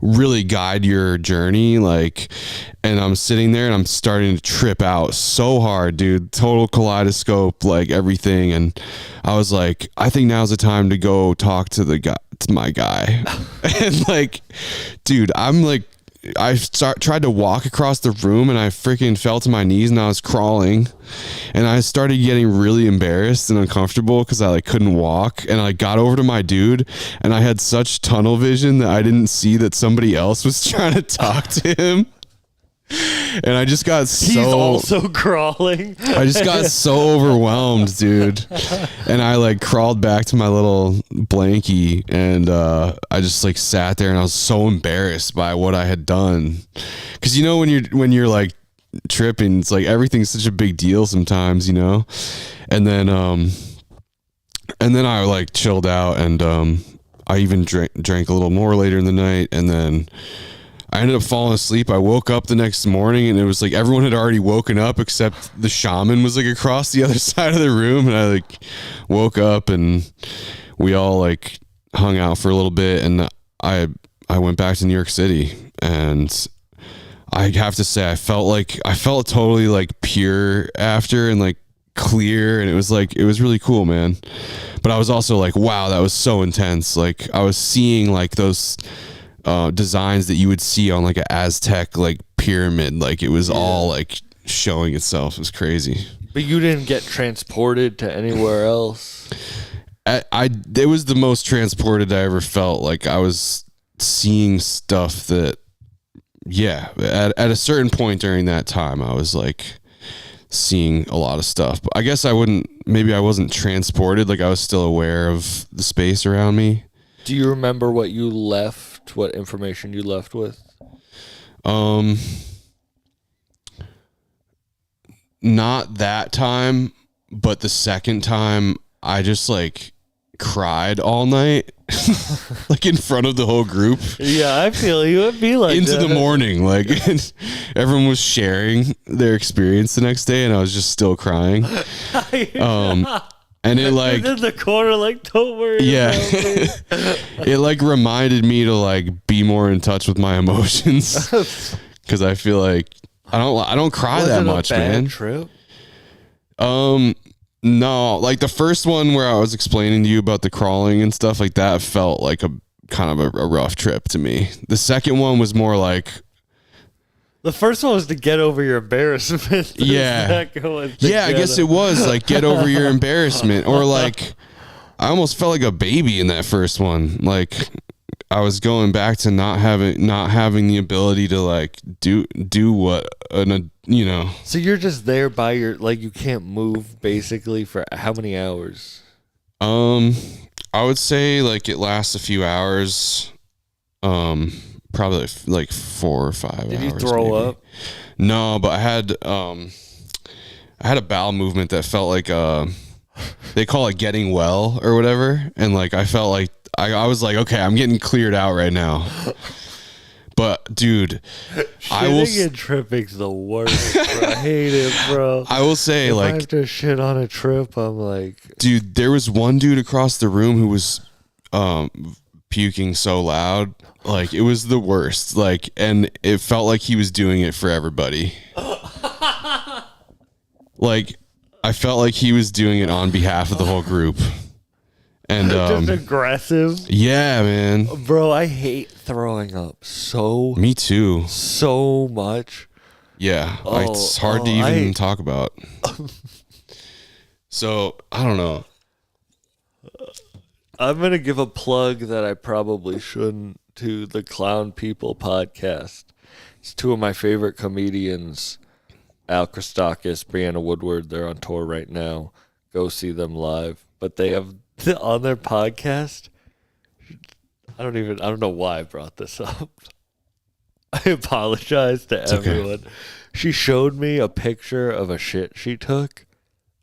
really guide your journey. And I'm sitting there and I'm starting to trip out so hard, dude. Total kaleidoscope, everything. And I was like, I think now's the time to go talk to my guy. And dude, I tried to walk across the room, and I freaking fell to my knees, and I was crawling, and I started getting really embarrassed and uncomfortable because I couldn't walk. And I got over to my dude, and I had such tunnel vision that I didn't see that somebody else was trying to talk to him. And I just got He's also crawling. I just got so overwhelmed, dude. And I like crawled back to my little blankie, and I just like sat there, and I was so embarrassed by what I had done. Cause you know, when you're like tripping, it's like everything's such a big deal sometimes, you know? And then I like chilled out, and I even drank a little more later in the night, and then I ended up falling asleep. I woke up the next morning, and it was like everyone had already woken up except the shaman was like across the other side of the room. And I like woke up, and we all like hung out for a little bit, and I went back to New York City, and I have to say I felt totally like pure after, and like clear, and it was really cool, man. But I was also like, wow, that was so intense. Like I was seeing like those designs that you would see on like an Aztec like pyramid, like it was all like showing itself. It was crazy. But you didn't get transported to anywhere else. It was the most transported I ever felt. Like I was seeing stuff that, at a certain point during that time, I was like seeing a lot of stuff. But I guess maybe I wasn't transported. Like I was still aware of the space around me. Do you remember what information you left with? Not that time, but the second time I just like cried all night, like in front of the whole group. Yeah, I feel you. It'd be like into that. The morning, like everyone was sharing their experience the next day, and I was just still crying. And it like in the corner, like, don't worry. Yeah, about me. It like reminded me to like be more in touch with my emotions, because I feel like I don't cry that much, man. Trip? No, like the first one where I was explaining to you about the crawling and stuff like that felt like a kind of a rough trip to me. The second one was more like. The first one was to get over your embarrassment. Yeah. I guess it was like get over your embarrassment, or like I almost felt like a baby in that first one. Like I was going back to not having the ability to like do what you know. So you're just there by you can't move basically for how many hours? I would say like it lasts a few hours. Probably like 4 or 5 hours. Did you throw up? No, but I had a bowel movement that felt like they call it getting well or whatever, and like I felt like I was like, okay, I'm getting cleared out right now. But dude, shitting and tripping's the worst. Bro. I hate it, bro. I will say, if like, I have to shit on a trip, I'm like, dude, there was one dude across the room who was puking so loud. Like it was the worst. Like, and it felt like he was doing it for everybody. Like I felt like he was doing it on behalf of the whole group. And just aggressive. Yeah, man. Bro, I hate throwing up Me too. So much. Yeah. It's hard to even talk about. So I don't know. I'm going to give a plug that I probably shouldn't to the Clown People podcast. It's two of my favorite comedians, Al Christakis, Brianna Woodward. They're on tour right now. Go see them live. But they have on their podcast, I don't know why I brought this up. I apologize to everyone. Okay. She showed me a picture of a shit she took,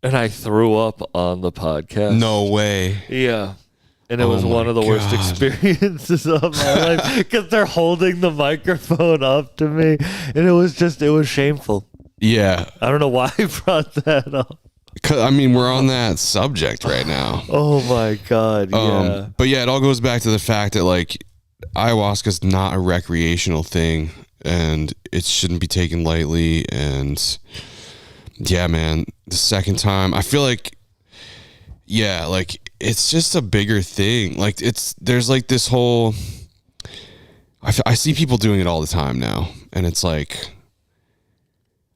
and I threw up on the podcast. No way. Yeah. And it was one of the worst experiences of my life because they're holding the microphone up to me, and it was shameful. Yeah. I don't know why I brought that up. I mean, we're on that subject right now. Oh my God. Yeah. But yeah, it all goes back to the fact that like ayahuasca is not a recreational thing, and it shouldn't be taken lightly. And yeah, man, the second time I feel like, yeah, like it's just a bigger thing. Like there's like this whole, I see people doing it all the time now. And it's like,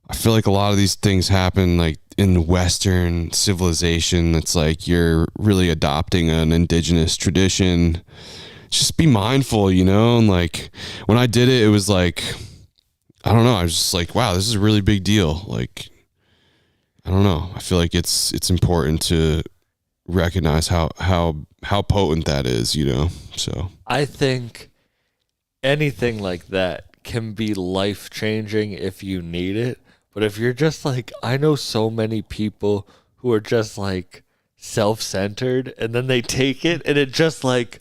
I feel like a lot of these things happen like in Western civilization. It's like you're really adopting an indigenous tradition. Just be mindful, you know? And like when I did it, it was like, I don't know. I was just like, wow, this is a really big deal. Like, I don't know. I feel like it's important to recognize how potent that is, you know? So I think anything like that can be life changing if you need it. But if you're just like, I know so many people who are just like self centered and then they take it and it just like,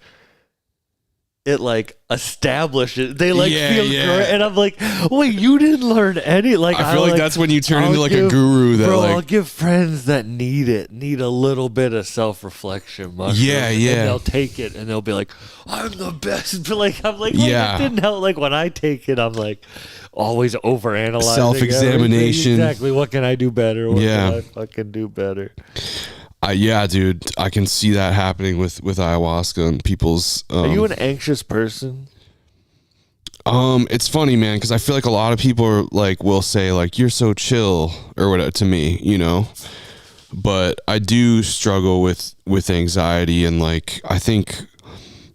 it like establishes, they like feel great, and I'm like, wait, you didn't learn any. Like I feel like that's when you turn into like a guru. That bro, like, I'll give friends that need a little bit of self reflection. Yeah. And they'll take it and they'll be like, I'm the best. But like, I'm like, Yeah. it didn't help. Like when I take it, I'm like always overanalyzing. Self-examination. everything. Exactly. What can I do better? What Yeah. can I fucking do better? Yeah, dude, I can see that happening with ayahuasca and people's. Are you an anxious person? It's funny, man, because I feel like a lot of people are like will say like you're so chill or whatever to me, you know. But I do struggle with anxiety, and like I think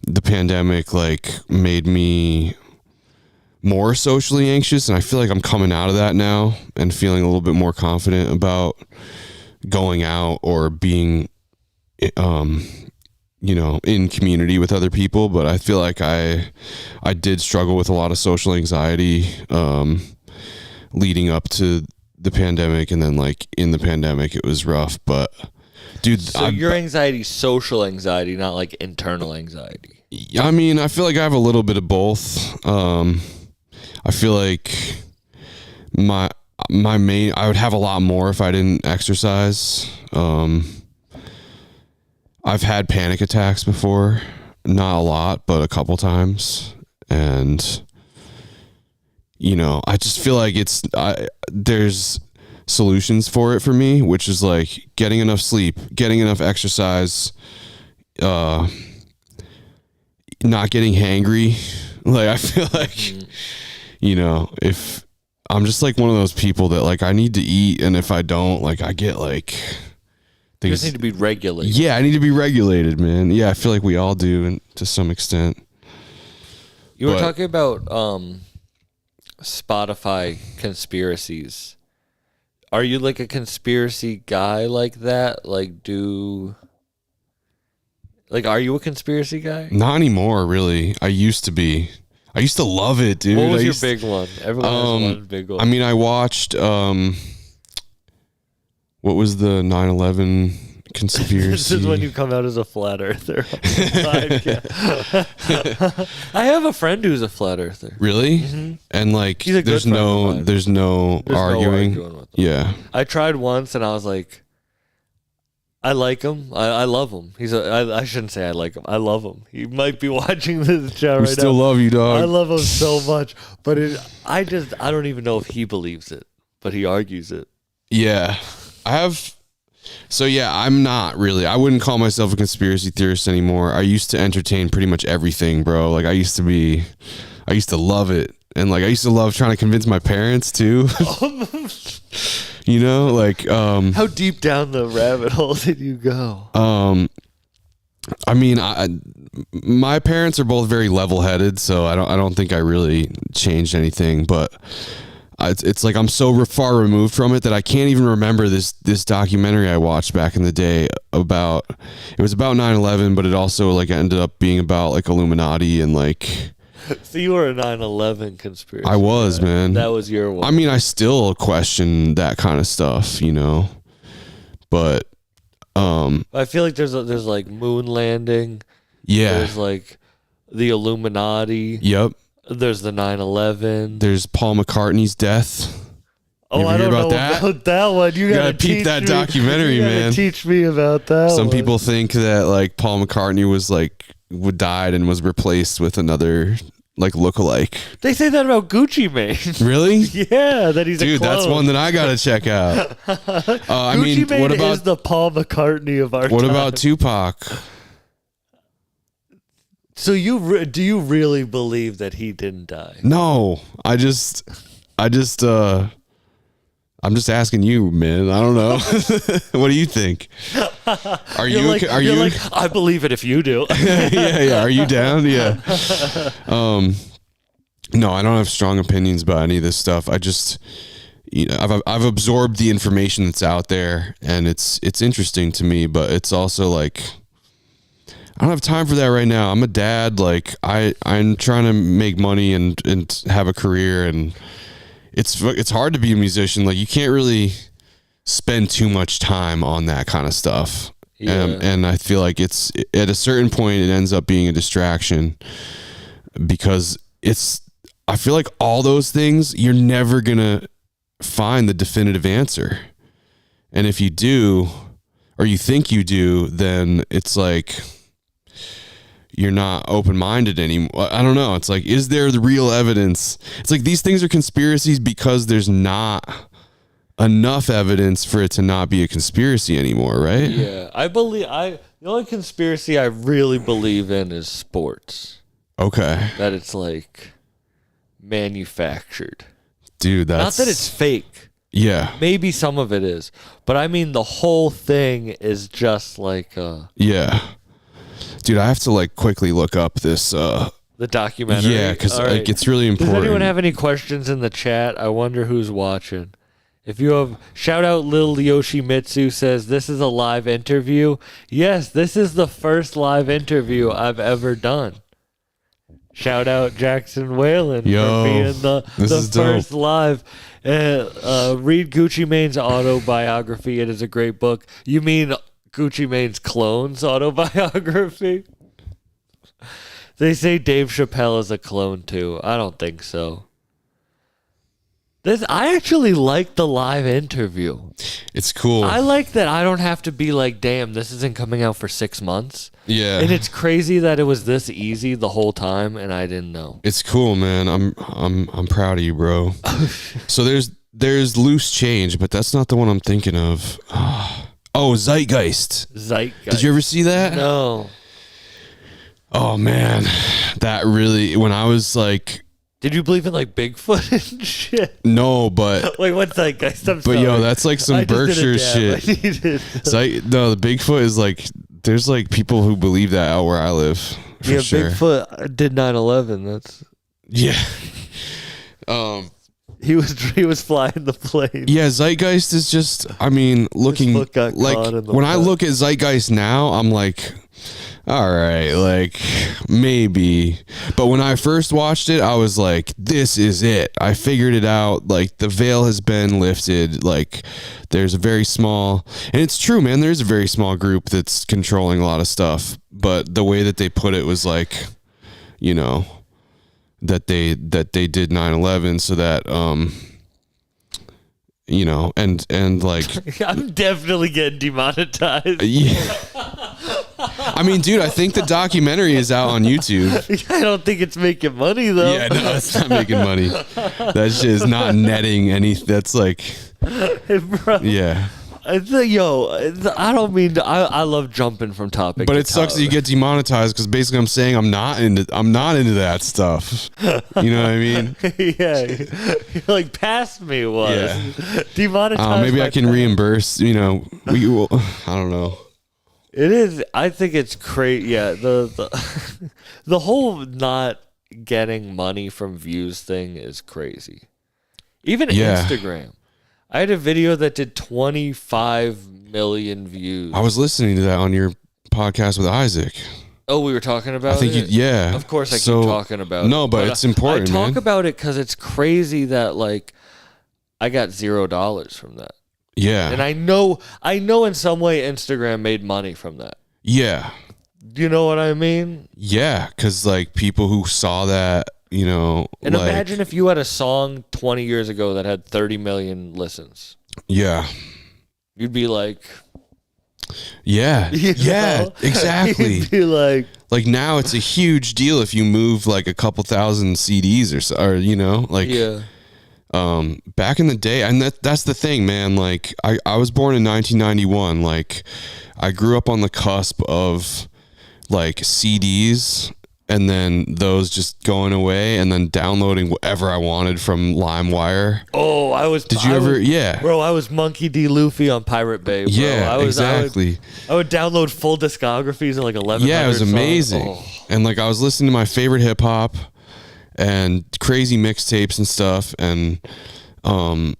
the pandemic like made me more socially anxious, and I feel like I'm coming out of that now and feeling a little bit more confident about going out or being you know, in community with other people. But I feel like I did struggle with a lot of social anxiety leading up to the pandemic, and then like in the pandemic it was rough. But dude, So your anxiety is social anxiety, not like internal anxiety. I mean, I feel like I have a little bit of both. I feel like my main, I would have a lot more if I didn't exercise. I've had panic attacks before, not a lot, but a couple times. And, you know, I just feel like there's solutions for it for me, which is like getting enough sleep, getting enough exercise, not getting hangry. Like, I feel like, you know, if I'm just like one of those people that like I need to eat, and if I don't, like I get like You just need to be regulated. Yeah, I need to be regulated, man. Yeah, I feel like we all do, and to some extent. You were talking about Spotify conspiracies. Are you like a conspiracy guy like that? Like, are you a conspiracy guy? Not anymore, really. I used to be. I used to love it, dude. What was your big one? Everyone has one big one. I mean, I watched, what was the 9/11 conspiracy? This is when you come out as a flat earther. I have a friend who's a flat earther. Really? Mm-hmm. And like, He's a good friend of mine. There's no arguing. with him. Yeah. I tried once and I was like, I like him. I love him. I shouldn't say I like him. I love him. He might be watching this show right now. We still love you, dog. I love him so much. But I don't even know if he believes it, but he argues it. Yeah. So yeah, I'm not really. I wouldn't call myself a conspiracy theorist anymore. I used to entertain pretty much everything, bro. Like I used to love it. And like I used to love trying to convince my parents too. You know, like how deep down the rabbit hole did you go? I mean, my parents are both very level-headed, so I don't think I really changed anything, but it's like I'm so far removed from it that I can't even remember this documentary I watched back in the day about, it was about 9/11, but it also like ended up being about like Illuminati and like. So you were a 9/11 conspiracy. I was, man. That was your one. I mean, I still question that kind of stuff, you know, but I feel like there's like moon landing. Yeah. There's like the Illuminati. Yep. There's the 9/11. There's Paul McCartney's death. Oh, I don't know about that one. You gotta peep that documentary, man. Teach me about that. Some people think that like Paul McCartney died and was replaced with another like lookalike. They say that about Gucci Mane. Really? Yeah, that he's dude. A clone. That's one that I gotta check out. I mean, Mane what about is the Paul McCartney of our What time. about Tupac? So do you really believe that he didn't die? No, I'm just asking you, man. I don't know. What do you think? Are you like, I believe it if you do. yeah. Are you down? Yeah. No, I don't have strong opinions about any of this stuff. I just, I've absorbed the information that's out there, and it's interesting to me, but it's also like, I don't have time for that right now. I'm a dad. Like I'm trying to make money and have a career, and it's hard to be a musician. Like you can't really spend too much time on that kind of stuff. Yeah. And I feel like it's at a certain point it ends up being a distraction because I feel like all those things you're never gonna find the definitive answer. And if you do, or you think you do, then it's like you're not open-minded anymore. I don't know. It's like, is there the real evidence? It's like these things are conspiracies because there's not enough evidence for it to not be a conspiracy anymore, right? Yeah. The only conspiracy I really believe in is sports. Okay. That it's like manufactured. Dude, that's... Not that it's fake. Yeah. Maybe some of it is. But I mean, the whole thing is just like... Yeah. Dude, I have to like quickly look up this... the documentary? Yeah, because right. like, it's really important. Does anyone have any questions in the chat? I wonder who's watching. If you have... Shout out Lil Yoshimitsu says, this is a live interview. Yes, this is the first live interview I've ever done. Shout out Jackson Whalan for being the first dope. Live. Read Gucci Mane's autobiography. It is a great book. You mean Gucci Mane's clone's autobiography? They say Dave Chappelle is a clone too. I don't think so. I actually like the live interview. It's cool. I like that I don't have to be like, damn, this isn't coming out for 6 months. Yeah. And it's crazy that it was this easy the whole time and I didn't know. It's cool, man. I'm proud of you, bro. So there's Loose Change, but that's not the one I'm thinking of. Oh, Zeitgeist. Did you ever see that? No. Oh man. That really, when I was like, did you believe in like Bigfoot and shit? No, but wait, what's that, guys? I'm sorry. Yo, that's like some Berkshire shit. No, the Bigfoot is like, there's like people who believe that out where I live. For sure. Bigfoot did 9/11. That's yeah. He was flying the plane. Yeah, Zeitgeist is just, I mean, looking like when I look at Zeitgeist now, I'm like, all right, like maybe. But when I first watched it, I was like, this is it. I figured it out. Like the veil has been lifted. Like there's a very small, and it's true, man, there's a very small group that's controlling a lot of stuff. But the way that they put it was like, you know, that they did 9/11 so that you know, and like I'm definitely getting demonetized. Yeah. I mean, dude, I think the documentary is out on YouTube. I don't think it's making money though. Yeah, no, it's not making money. That shit is not netting any. That's like, hey, bro. Yeah. I don't mean to, I love jumping from topic. But it sucks that you get demonetized because basically I'm saying I'm not into that stuff. You know what I mean? Yeah, you're like past me was demonetized. Maybe I can reimburse. You know, I don't know. It is. I think it's crazy. Yeah, the whole not getting money from views thing is crazy. Even Instagram. I had a video that did 25 million views. I was listening to that on your podcast with Isaac. Oh, we were talking about it? Yeah. Of course I keep talking about it. No, but it's important, I talk about it because it's crazy that, like, I got $0 from that. Yeah. And I know in some way Instagram made money from that. Yeah. You know what I mean? Yeah, because, like, people who saw that, you know. And like, imagine if you had a song 20 years ago that had 30 million listens. Yeah. You'd be like. Yeah. Yeah, exactly. You'd be like now it's a huge deal if you move like a couple thousand CDs or you know, like. Yeah. Back in the day, and that's the thing, man. Like I was born in 1991. Like I grew up on the cusp of like CDs and then those just going away and then downloading whatever I wanted from LimeWire. Oh, I was. Did you ever? Yeah, bro. I was Monkey D. Luffy on Pirate Bay. Bro. Yeah, exactly. I would download full discographies in like 11. Yeah, it was amazing. And like I was listening to my favorite hip hop. and crazy mixtapes and stuff, and then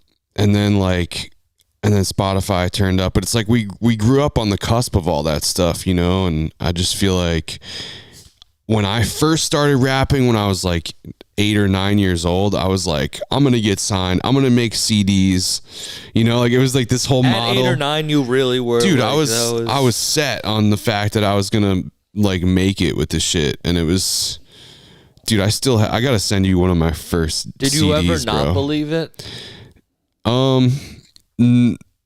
Spotify turned up. But it's like we grew up on the cusp of all that stuff, you know. And I just feel like when I first started rapping, when I was like 8 or 9 years old, I was like, I'm gonna get signed, I'm gonna make CDs, you know. Like it was like this whole model. 8 or 9, you really were, dude. Like, I was set on the fact that I was gonna like make it with this shit, and it was, dude. I gotta send you one of my first. Did you CDs, ever not believe it?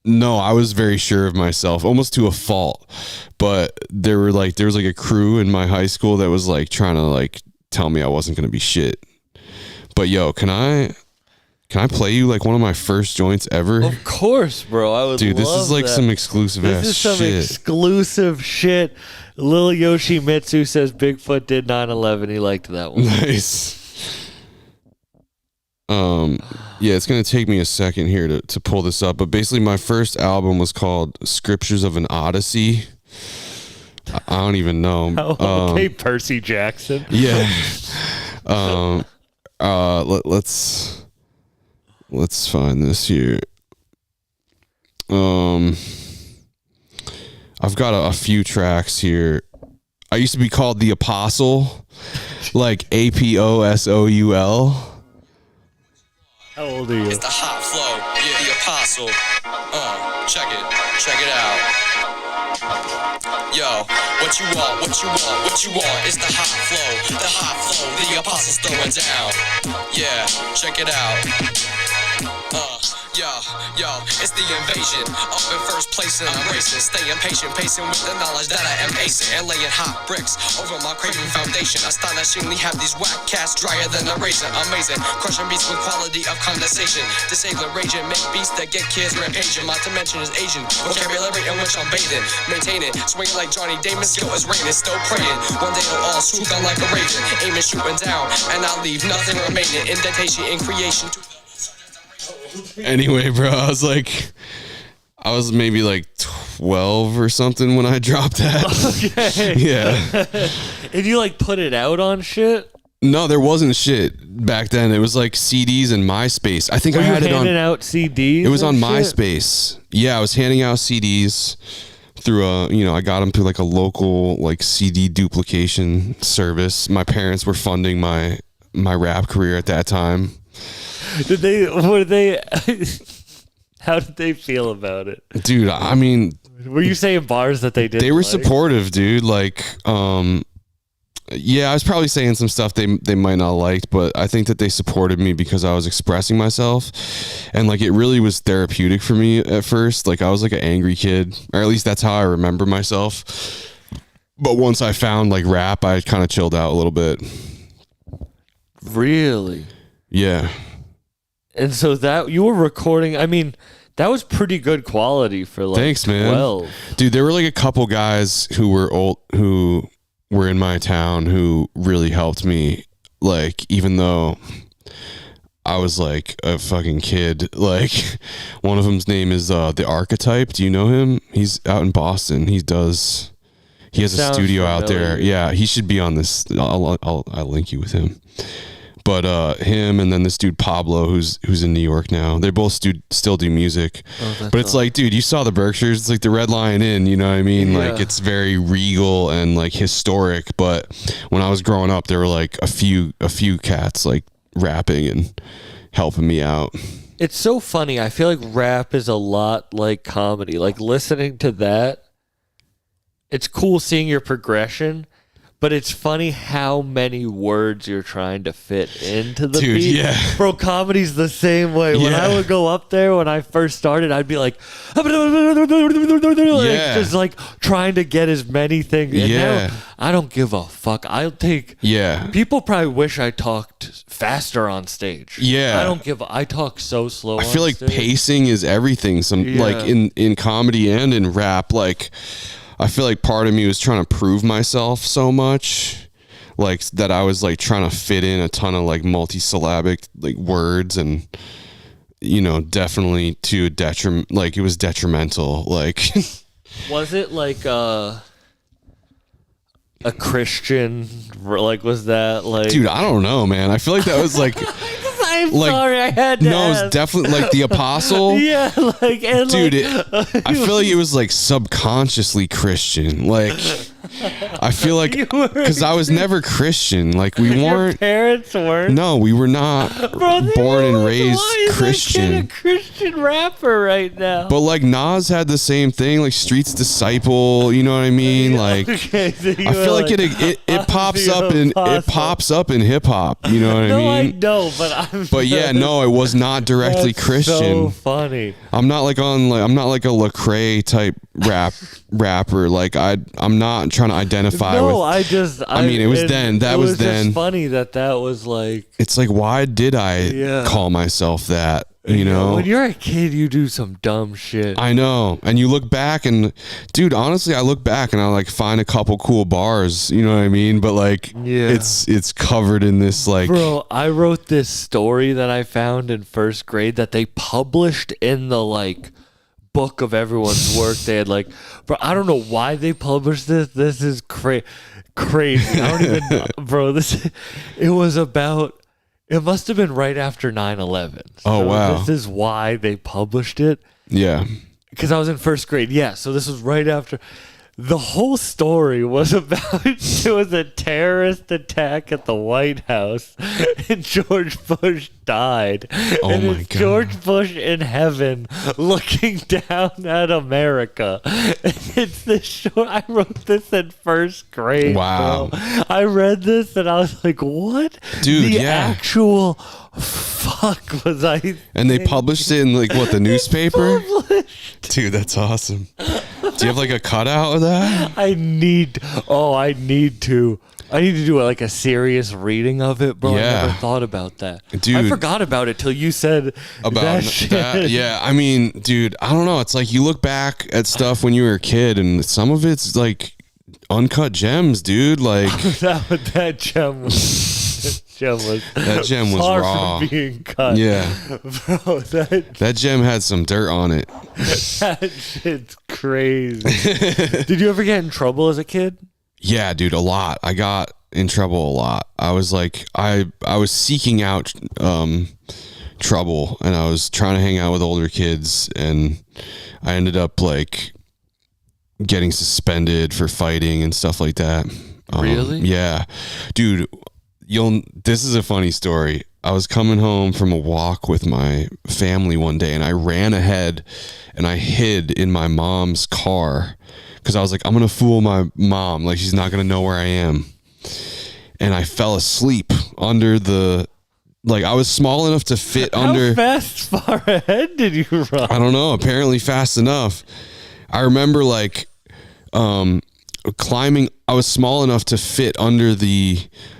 No, I was very sure of myself, almost to a fault. But there was like a crew in my high school that was like trying to like tell me I wasn't gonna be shit. But yo, can I play you like one of my first joints ever? Of course, bro. I would. Dude, this love is like that. some exclusive ass shit. This is some exclusive shit. Lil Yoshimitsu says Bigfoot did 9/11. He liked that one. Nice. Yeah, it's gonna take me a second here to pull this up, but basically my first album was called Scriptures of an Odyssey. I don't even know. Okay, Percy Jackson. Yeah. Let's find this here. I've got a few tracks here. I used to be called the Apostle, like APOSOUL. How old are you? It's the hot flow, yeah, the apostle. Check it out. Yo, what you want? It's the hot flow, the apostle's throwing down. Yeah, check it out. Yo, it's the invasion. Up in first place and I'm racing. Staying patient, pacing with the knowledge that I am acing. And laying hot bricks over my craving foundation. Astonishingly have these whack cats drier than a raisin. Amazing, crushing beats with quality of condensation. Disabling raging, make beats that get kids rampaging. My dimension is Asian, vocabulary in which I'm bathing. Maintaining, swinging like Johnny Damon, skill is raining. Still praying, one day it'll all swoop down like a raven. Aiming, shooting down, and I'll leave nothing remaining. Indentation in creation. Anyway, bro, I was maybe like 12 or something when I dropped that. Okay. Yeah. And you like put it out on shit? No, there wasn't shit back then. It was like CDs and MySpace. I think Were I you had it on. handing out CDs? It was on and shit? MySpace. Yeah, I was handing out CDs through I got them through like a local like CD duplication service. My parents were funding my rap career at that time. How did they feel about it? Dude, I mean, were you saying bars that they did? They were supportive, dude. Like, yeah, I was probably saying some stuff they might not liked, but I think that they supported me because I was expressing myself, and like it really was therapeutic for me at first. Like I was like an angry kid, or at least that's how I remember myself. But once I found like rap, I kind of chilled out a little bit. Really? Yeah. And so that you were recording, I mean, that was pretty good quality for like Thanks, man. 12. Dude, there were like a couple guys who were in my town who really helped me. Like, even though I was like a fucking kid, like one of them's name is The Archetype. Do you know him? He's out in Boston. He has a studio out there. Yeah, he should be on this. I'll link you with him. But him and then this dude Pablo, who's in New York now, they both still do music. But it's like, dude, you saw the Berkshires. It's like the Red Lion Inn. You know what I mean? Yeah. Like it's very regal and like historic. But when I was growing up, there were like a few cats like rapping and helping me out. It's so funny. I feel like rap is a lot like comedy. Like listening to that, it's cool seeing your progression. But it's funny how many words you're trying to fit into the beat. Yeah. Bro, comedy's the same way. When I would go up there, when I first started, I'd be like, just like trying to get as many things. And now, I don't give a fuck. People probably wish I talked faster on stage. Yeah. I talk so slow. I feel like pacing is everything. Like in comedy and in rap, like I feel like part of me was trying to prove myself so much, like that I was like trying to fit in a ton of like multisyllabic like words, and definitely to a detriment. Like it was detrimental. Like, was it like a Christian? Like, was that like? Dude, I don't know, man. I feel like that was like I'm like, sorry, I had to. no, ask. it's definitely like the apostle. Yeah, like, and Dude, like, I feel like it was like subconsciously Christian. Like, I feel like You were because I was never Christian. Like, we your weren't. parents weren't. No, we were not Bro, they born and were. raised Why is Christian. that kid a Christian rapper right now? But like Nas had the same thing, like Street's Disciple. You know what I mean? Like, okay, so you I were feel like it pops up in hip hop. You know what No, I I mean? know, but I'm. But yeah, no, it was not directly That's Christian. So funny. I'm not like I'm not like a Lecrae type rapper. Like I'm not trying to identify No, with. I mean, it was then. That it was just then. funny that was like. It's like, why did I Yeah. call myself that? You know, when you're a kid, you do some dumb shit. I know. And you look back and, dude, honestly, I look back and I like find a couple cool bars. You know what I mean? But like, Yeah. it's covered in this like. Bro, I wrote this story that I found in first grade that they published in the like book of everyone's work. They had like, bro, I don't know why they published this. This is crazy. I don't even know. Bro, it was about. It must have been right after 9/11. Oh, wow. This is why they published it. Yeah. Because I was in first grade. Yeah, so this was right after. The whole story was about it was a terrorist attack at the White House, and George Bush died. Oh and my it's God. George Bush in heaven looking down at America. And it's this short. I wrote this in first grade. Wow. Bro. I read this and I was like, "What, Dude, The yeah. actual fuck was I?" And they published it in like what, the newspaper? Published. Dude, that's awesome. Do you have like a cutout of that? I need to do like a serious reading of it, bro. Yeah. I never thought about that. Dude. I forgot about it till you said About that shit. that? Yeah, I mean, dude, I don't know. It's like you look back at stuff when you were a kid, and some of it's like uncut gems, dude. Like that gem was that gem was far raw. from being cut. Yeah, Bro, that gem had some dirt on it. that shit's crazy. Did you ever get in trouble as a kid? Yeah, dude, a lot. I got in trouble a lot. I was like, I was seeking out trouble, and I was trying to hang out with older kids, and I ended up like getting suspended for fighting and stuff like that. Really? Yeah, dude. This is a funny story. I was coming home from a walk with my family one day, and I ran ahead and I hid in my mom's car because I was like, I'm gonna fool my mom, like she's not gonna know where I am. And I fell asleep under the, like I was small enough to fit under. How fast far ahead did you run? I don't know, apparently fast enough. I remember like climbing. I was small enough to fit under the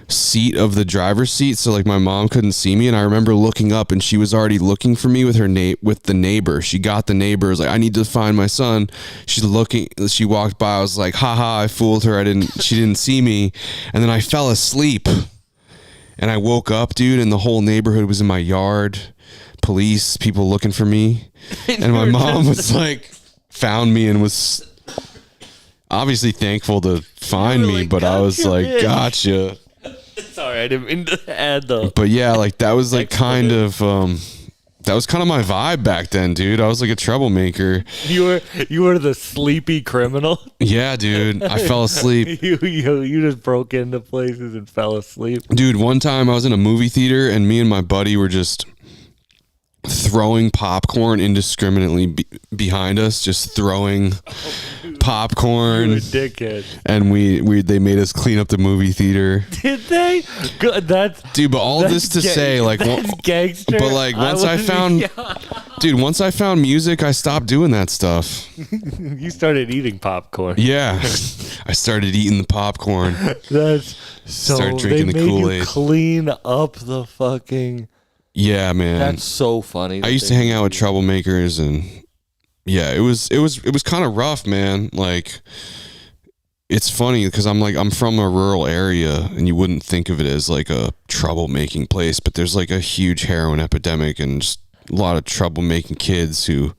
seat of the driver's seat, so like my mom couldn't see me. And I remember looking up, and she was already looking for me with her with the neighbor. She got the neighbor. Was like, I need to find my son. She's looking. She walked by. I was like, haha, I fooled her. She didn't see me. And then I fell asleep, and I woke up, dude, and the whole neighborhood was in my yard. Police, people looking for me, and my mom was like, found me and was obviously thankful to find You were me, like, but I was "Gotcha, like, bitch." gotcha. Sorry, I didn't mean to add the. But yeah, like that was like kind of that was kind of my vibe back then, dude. I was like a troublemaker. You were the sleepy criminal. Yeah, dude. I fell asleep. You just broke into places and fell asleep. Dude, one time I was in a movie theater and me and my buddy were just throwing popcorn indiscriminately behind us, just throwing popcorn. You a dickhead. And they made us clean up the movie theater. Did they? Good. That's Dude, but all of this to say, like, that's gangster. but like once I found, dude, once I found music, I stopped doing that stuff. you started eating popcorn. Yeah, I started eating the popcorn. That's so. Started drinking they the made Kool-Aid. You clean up the fucking. Yeah, man. That's so funny. I used to hang out with troublemakers, and yeah, it was kind of rough, man. Like, it's funny because I'm from a rural area, and you wouldn't think of it as like a troublemaking place, but there's like a huge heroin epidemic and just a lot of troublemaking kids who,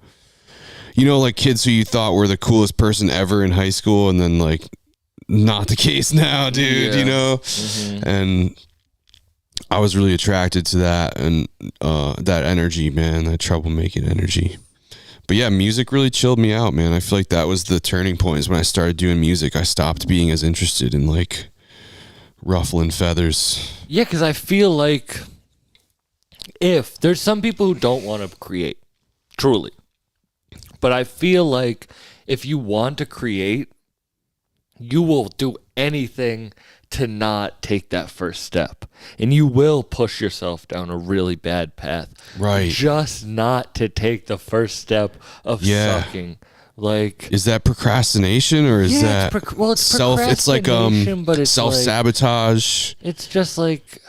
you know, like kids who you thought were the coolest person ever in high school, and then like not the case now, dude, Yeah. you know? And I was really attracted to that and that energy, man, that troublemaking energy. But yeah, music really chilled me out, man. I feel like that was the turning point is when I started doing music. I stopped being as interested in like ruffling feathers. Yeah, because I feel like if there's some people who don't want to create, truly. But I feel like if you want to create, you will do anything to not take that first step. And you will push yourself down a really bad path. Right. Just not to take the first step of sucking. Like, is that procrastination or is that it's self? It's like procrastination, but it's self sabotage. it's just like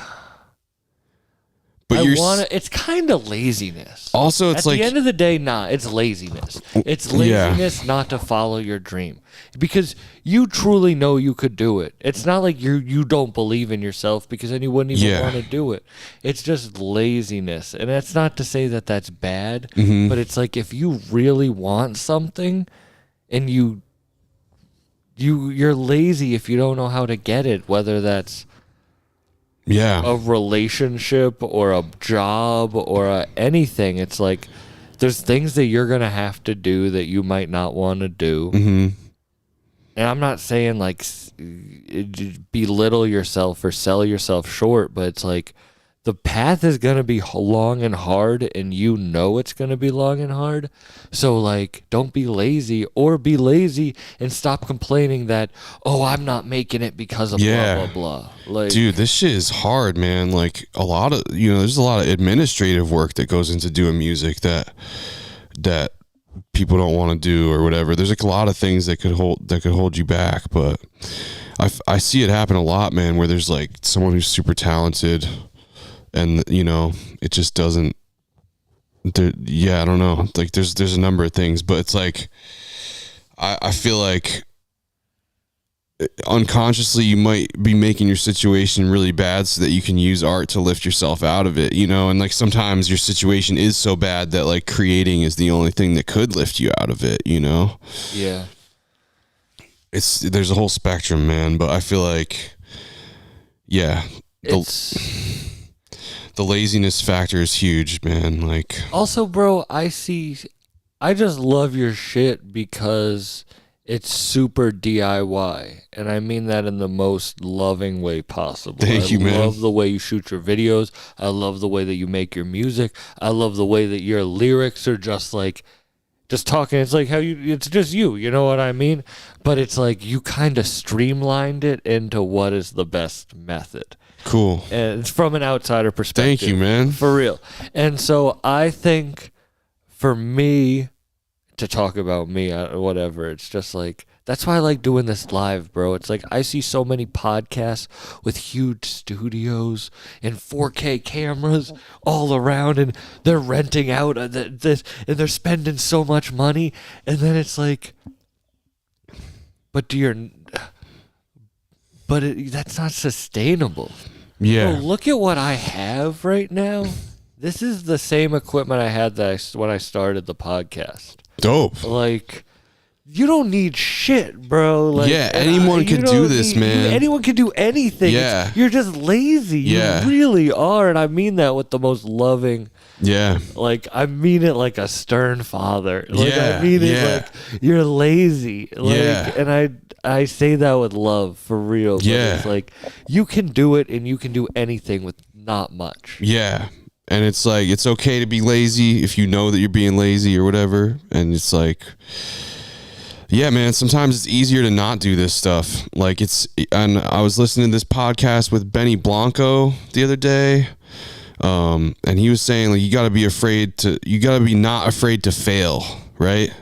But it's kind of laziness. Also, it's at like the end of the day, it's laziness. It's laziness not to follow your dream because you truly know you could do it. It's not like you don't believe in yourself because then you wouldn't even want to do it. It's just laziness, and that's not to say that that's bad, but it's like if you really want something, and you're lazy if you don't know how to get it, whether that's a relationship or a job or anything. It's like there's things that you're gonna have to do that you might not want to do. And I'm not saying like belittle yourself or sell yourself short, but it's like the path is gonna be long and hard, and you know it's gonna be long and hard. So like, don't be lazy, or be lazy and stop complaining that, oh, I'm not making it because of blah blah blah. Like, dude, this shit is hard, man. Like a lot of there's a lot of administrative work that goes into doing music that people don't want to do or whatever. There's like a lot of things that could hold you back, but I see it happen a lot, man. Where there's like someone who's super talented. And it just doesn't. I don't know. Like there's a number of things, but it's like I feel like unconsciously you might be making your situation really bad so that you can use art to lift yourself out of it. And like sometimes your situation is so bad that like creating is the only thing that could lift you out of it. Yeah. There's a whole spectrum, man. But I feel like, the laziness factor is huge, man. Like, also, bro, I just love your shit because it's super DIY, and I mean that in the most loving way possible. Thank you, man. I love the way you shoot your videos. I love the way that you make your music. I love the way that your lyrics are just talking. It's like it's just you know what I mean? But it's like you kind of streamlined it into what is the best method. Cool. And it's from an outsider perspective. Thank you, man. For real. And so I think for me to talk about me, whatever, it's just like, that's why I like doing this live, bro. It's like I see so many podcasts with huge studios and 4K cameras all around, and they're renting out this, and they're spending so much money. And then it's like, that's not sustainable. Yeah. Bro, look at what I have right now. This is the same equipment I had when I started the podcast. Dope. Like, you don't need shit, bro. Like, anyone could do this, man. Anyone can do anything. Yeah. You're just lazy. Yeah. You really are, and I mean that with the most loving. Yeah. Like, I mean it like a stern father. Like, I mean it like you're lazy. Like, and I say that with love, for real. But it's like, you can do it, and you can do anything with not much. Yeah. And it's like, it's okay to be lazy if you know that you're being lazy or whatever. And it's like, yeah, man, sometimes it's easier to not do this stuff. Like and I was listening to this podcast with Benny Blanco the other day. And he was saying, like, you gotta be not afraid to fail, right?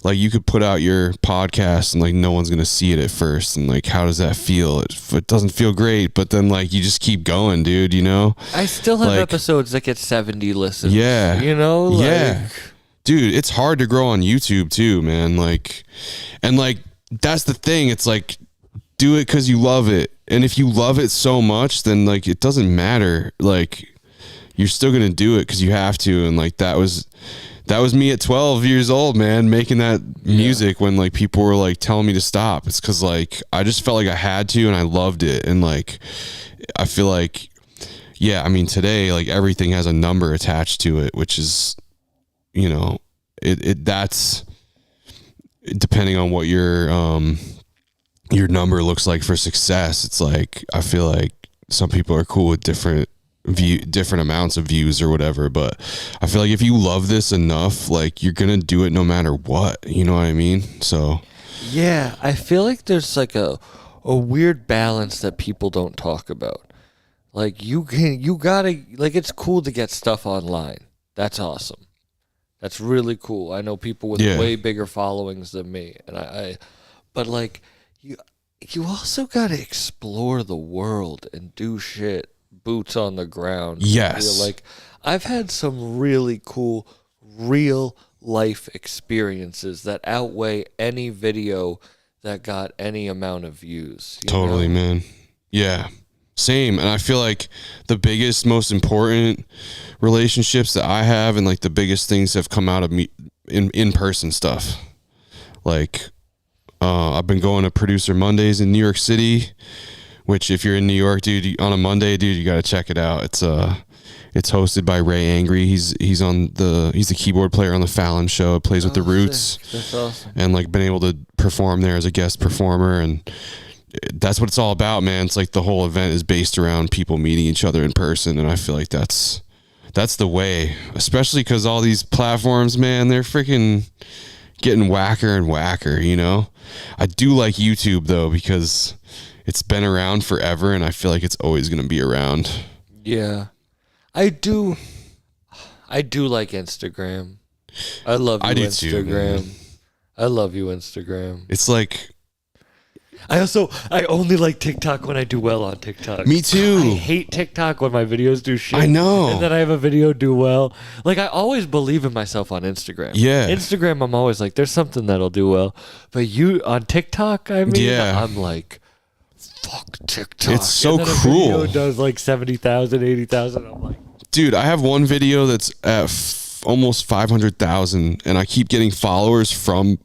Like, you could put out your podcast and like no one's gonna see it at first, and like, how does that feel? It doesn't feel great, but then like you just keep going, dude. I still have like, episodes that get 70 listens. Yeah, like, dude, it's hard to grow on YouTube too, man. Like, and like that's the thing. It's like, do it because you love it, and if you love it so much, then like it doesn't matter. Like, you're still gonna do it because you have to, and like that was That was me at 12 years old, man, making that music when like people were like telling me to stop. It's because like I just felt like I had to, and I loved it. And like I feel like, yeah, I mean today like everything has a number attached to it, which is, you know, that's depending on what your number looks like for success. It's like I feel like some people are cool with different amounts of views or whatever, but I feel like if you love this enough, like you're gonna do it no matter what, you know what I mean? So yeah, I feel like there's like a weird balance that people don't talk about. Like you gotta, like, it's cool to get stuff online. That's awesome. That's really cool. I know people with way bigger followings than me, and but like you also gotta explore the world and do shit boots on the ground. Yes. Like I've had some really cool real life experiences that outweigh any video that got any amount of views. Totally, man. Yeah. Same. And I feel like the biggest, most important relationships that I have and like the biggest things have come out of me in-person stuff. Like I've been going to Producer Mondays in New York City, which if you're in New York, dude, on a Monday, dude, you got to check it out. It's hosted by Ray Angry. He's the keyboard player on the Whalan show. It plays with the Roots. Sick. That's awesome. And like been able to perform there as a guest performer, and that's what it's all about, man. It's like the whole event is based around people meeting each other in person, and I feel like that's the way, especially because all these platforms, man, they're freaking getting whacker and whacker, you know? I do like YouTube though, because it's been around forever, and I feel like it's always going to be around. Yeah. I do like Instagram. I love you, Instagram. Too, I love you, Instagram. It's like... I only like TikTok when I do well on TikTok. Me too. I hate TikTok when my videos do shit. I know. And then I have a video do well. Like, I always believe in myself on Instagram. Yeah. Instagram, I'm always like, there's something that'll do well. But on TikTok, I mean, yeah. I'm like, fuck TikTok. It's so and then cruel. A video does like 70,000, 80,000. I'm like, dude, I have one video that's at almost 500,000, and I keep getting followers from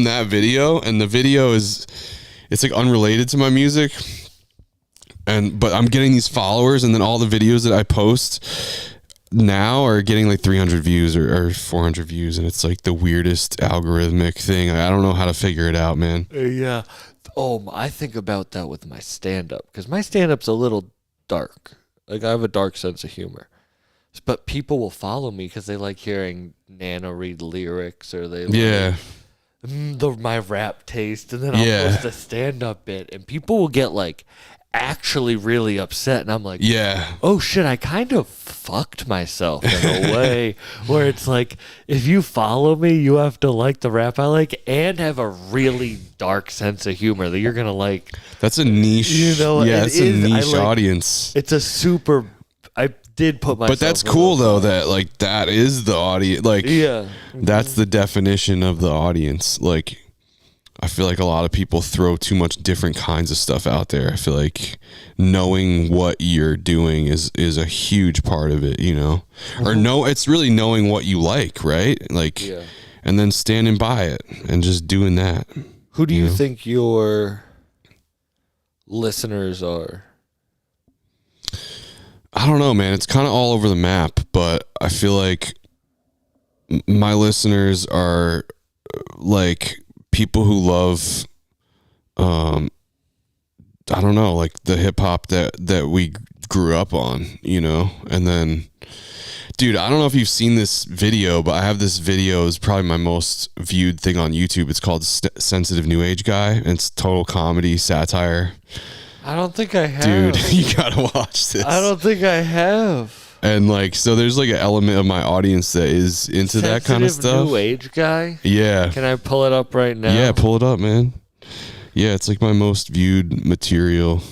that video, and the video it's like unrelated to my music, but I'm getting these followers, and then all the videos that I post now are getting like 300 views or 400 views, and it's like the weirdest algorithmic thing. I don't know how to figure it out, man. Yeah. Oh, I think about that with my stand-up, because my stand-up's a little dark. Like, I have a dark sense of humor. But people will follow me because they like hearing Nana read lyrics, or they like my rap taste, and then I'll post a stand-up bit, and people will get like actually really upset, and I'm like, oh shit, I kind of fucked myself in a way where it's like, if you follow me, you have to like the rap I like and have a really dark sense of humor that you're gonna like. That's a niche, it's a niche audience. It's a super, I did put myself, but that's cool though, that like that is the audience, like that's the definition of the audience. Like I feel like a lot of people throw too much different kinds of stuff out there. I feel like knowing what you're doing is a huge part of it, you know? Or it's really knowing what you like, right? Like, and then standing by it and just doing that. Who do you think your listeners are? I don't know, man. It's kind of all over the map, but I feel like my listeners are like people who love, I don't know, like the hip hop that we grew up on, you know? And then, dude, I don't know if you've seen this video, but I have this video. It's probably my most viewed thing on YouTube. It's called Sensitive New Age Guy, and it's total comedy, satire. I don't think I have. Dude, you gotta watch this. I don't think I have. And like, so there's like an element of my audience that is into that kind of stuff. New Age Guy? Yeah. Can I pull it up right now? Yeah, pull it up, man. Yeah, it's like my most viewed material.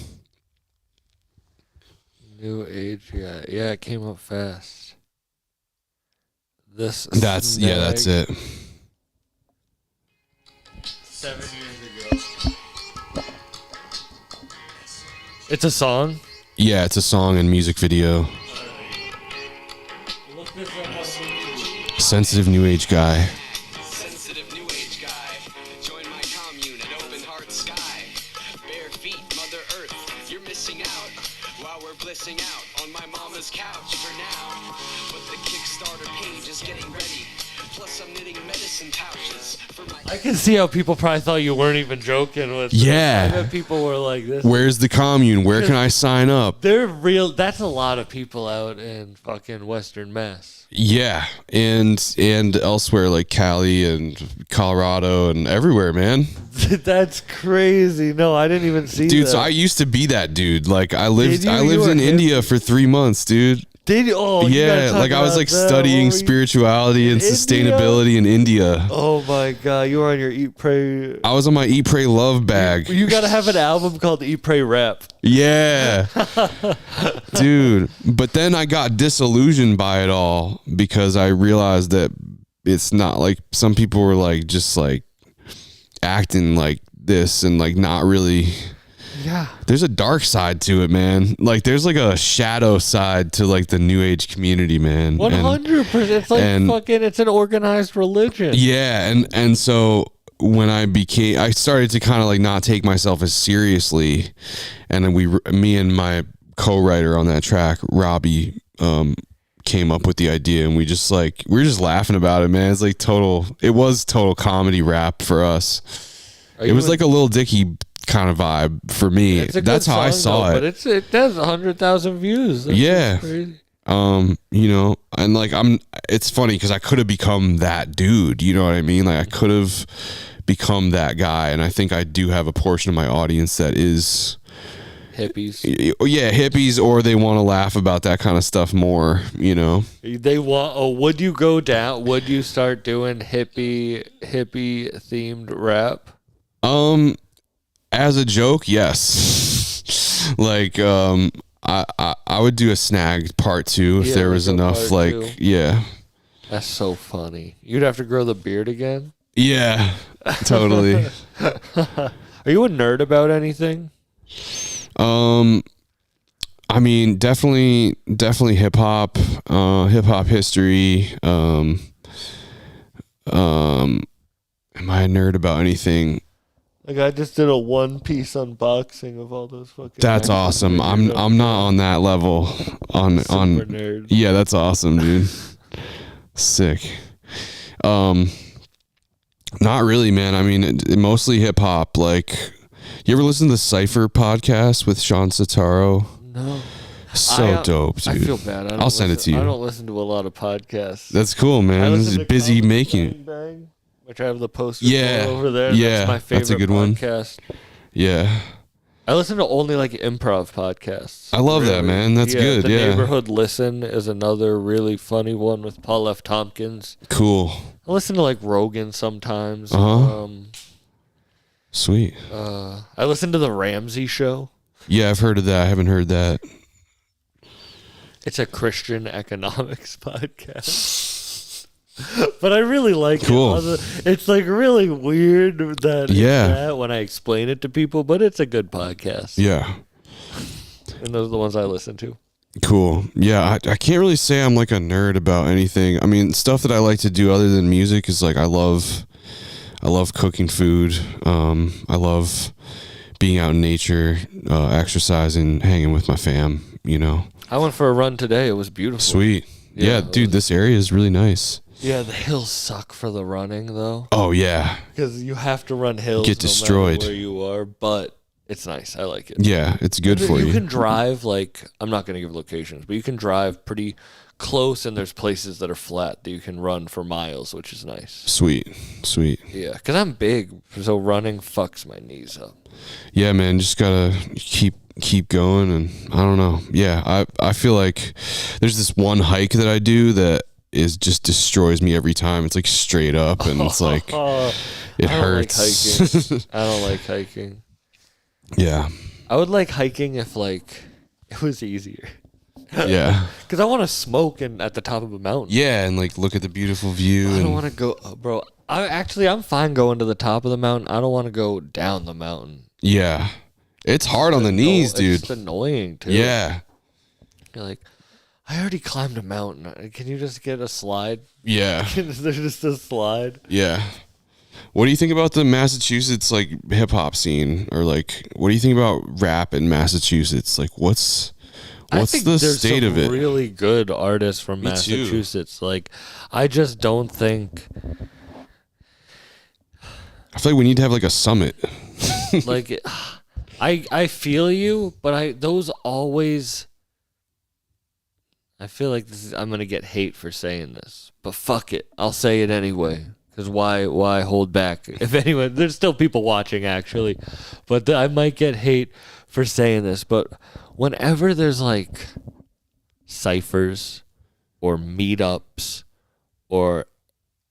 New Age Guy. Yeah, it came up fast. That's it. 7 years ago. It's a song? Yeah, it's a song and music video. sensitive new age guy. Sensitive new age guy. Join my commune at open heart sky. Bare feet, Mother Earth, you're missing out. While we're blissing out on my mama's couch for now. But the Kickstarter page is getting ready. Plus I'm knitting medicine pouches for my... I can see how people probably thought you weren't even joking with Yeah. this. I bet people were like this. Where's the commune? Where can I sign up? They're real. That's a lot of people out in fucking Western Mass. Yeah, and elsewhere like Cali and Colorado and everywhere, man. That's crazy. No, I didn't even see Dude, that. so I used to be that dude. Like I lived you? I You lived were in hip? India for 3 months, dude. Did you? Oh, you gotta Yeah, talk like I was about like that. studying Oh, spirituality and India? sustainability in India. Oh my god, you were on your Eat Pray. I was on my Eat Pray Love bag. You gotta have an album called Eat Pray Rap. Yeah. Dude, but then I got disillusioned by it all because I realized that it's not like some people were like just like acting like this and like not really. Yeah. There's a dark side to it, man. Like there's like a shadow side to like the new age community, man. 100%. It's like and- fucking. It's an organized religion. Yeah, and so when I started to kind of like not take myself as seriously, and then me and my co-writer on that track, Robbie, came up with the idea, and we were just laughing about it, man. It's like it was total comedy rap for us. It was like a Lil Dicky kind of vibe for me. It's a good That's how I song, saw though, it. But it does 100,000 views. That's Yeah. crazy. You know, and like it's funny because I could have become that dude, you know what I mean? Like I could have become that guy, and I think I do have a portion of my audience that is Hippies. yeah, hippies, or they want to laugh about that kind of stuff more, you know. They want. Oh, would you go down? Would you start doing hippie themed rap? As a joke, yes. Like I would do a snag part 2 if Yeah, there was like a enough part like 2. yeah. That's so funny. You'd have to grow the beard again. Yeah. Totally. Are you a nerd about anything? I mean, definitely hip hop history. Am I a nerd about anything? Like I just did a One Piece unboxing of all those fucking. That's awesome. I'm not on that level. On nerd. Yeah, that's awesome, dude. Sick. Not really, man. I mean, mostly hip hop. Like, you ever listen to the Cypher podcast with Sean Sataro? No. So dope, dude. I feel bad. I'll send it to you. I don't listen to a lot of podcasts. That's cool, I man. listen to Busy Comedy making it. Bang Bang, which I have the poster Yeah. for over there. Yeah, That's my favorite that's a good one. podcast. Yeah. I listen to only like improv podcasts. I love that, man. That's good, The yeah. Neighborhood Listen is another really funny one with Paul F. Tompkins. Cool. I listen to like Rogan sometimes. Uh-huh. Sweet. I listen to the Ramsey Show. Yeah, I've heard of that. I haven't heard that. It's a Christian economics podcast. But I really like Cool. it. It's like really weird that it's Yeah. that when I explain it to people, but it's a good podcast. Yeah. And those are the ones I listen to. Cool. Yeah, I can't really say I'm like a nerd about anything. I mean, stuff that I like to do other than music is like I love cooking food. I love being out in nature, exercising, hanging with my fam, you know. I went for a run today. It was beautiful. Sweet. Yeah, it dude, this area is really nice. Yeah, the hills suck for the running though, Oh, yeah. because you have to run hills. Get no matter destroyed. where you are, but it's nice. I like it. Yeah, it's good for You you. can drive like I'm not going to give locations, but you can drive pretty close, and there's places that are flat that you can run for miles, which is nice. Sweet. Yeah, because I'm big, so running fucks my knees up. Yeah, man, just gotta keep going, and I don't know. Yeah, I feel like there's this one hike that I do that is just destroys me every time. It's like straight up, and it's like it I don't hurts. Like hiking. I don't like hiking. Yeah, I would like hiking if like it was easier. yeah, Because I want to smoke and at the top of a mountain. yeah, and like look at the beautiful view. I don't And want to go, bro. I'm fine going to the top of the mountain. I don't want to go down the mountain. yeah, it's hard on the knees, dude. It's annoying too. Yeah, You're like, I already climbed a mountain. Can you just get a slide? Yeah. There's just a slide. Yeah. What do you think about the Massachusetts like hip hop scene, or like what do you think about rap in Massachusetts? Like what's I think the there's state some of it? really good artists from Me too. Massachusetts. Like, I just don't think I feel like we need to have like a summit. like I feel you, but those always. I feel like I'm gonna get hate for saying this, but fuck it, I'll say it anyway. Because why hold back? If anyone, there's still people watching actually, but I might get hate for saying this. But whenever there's like ciphers or meetups, or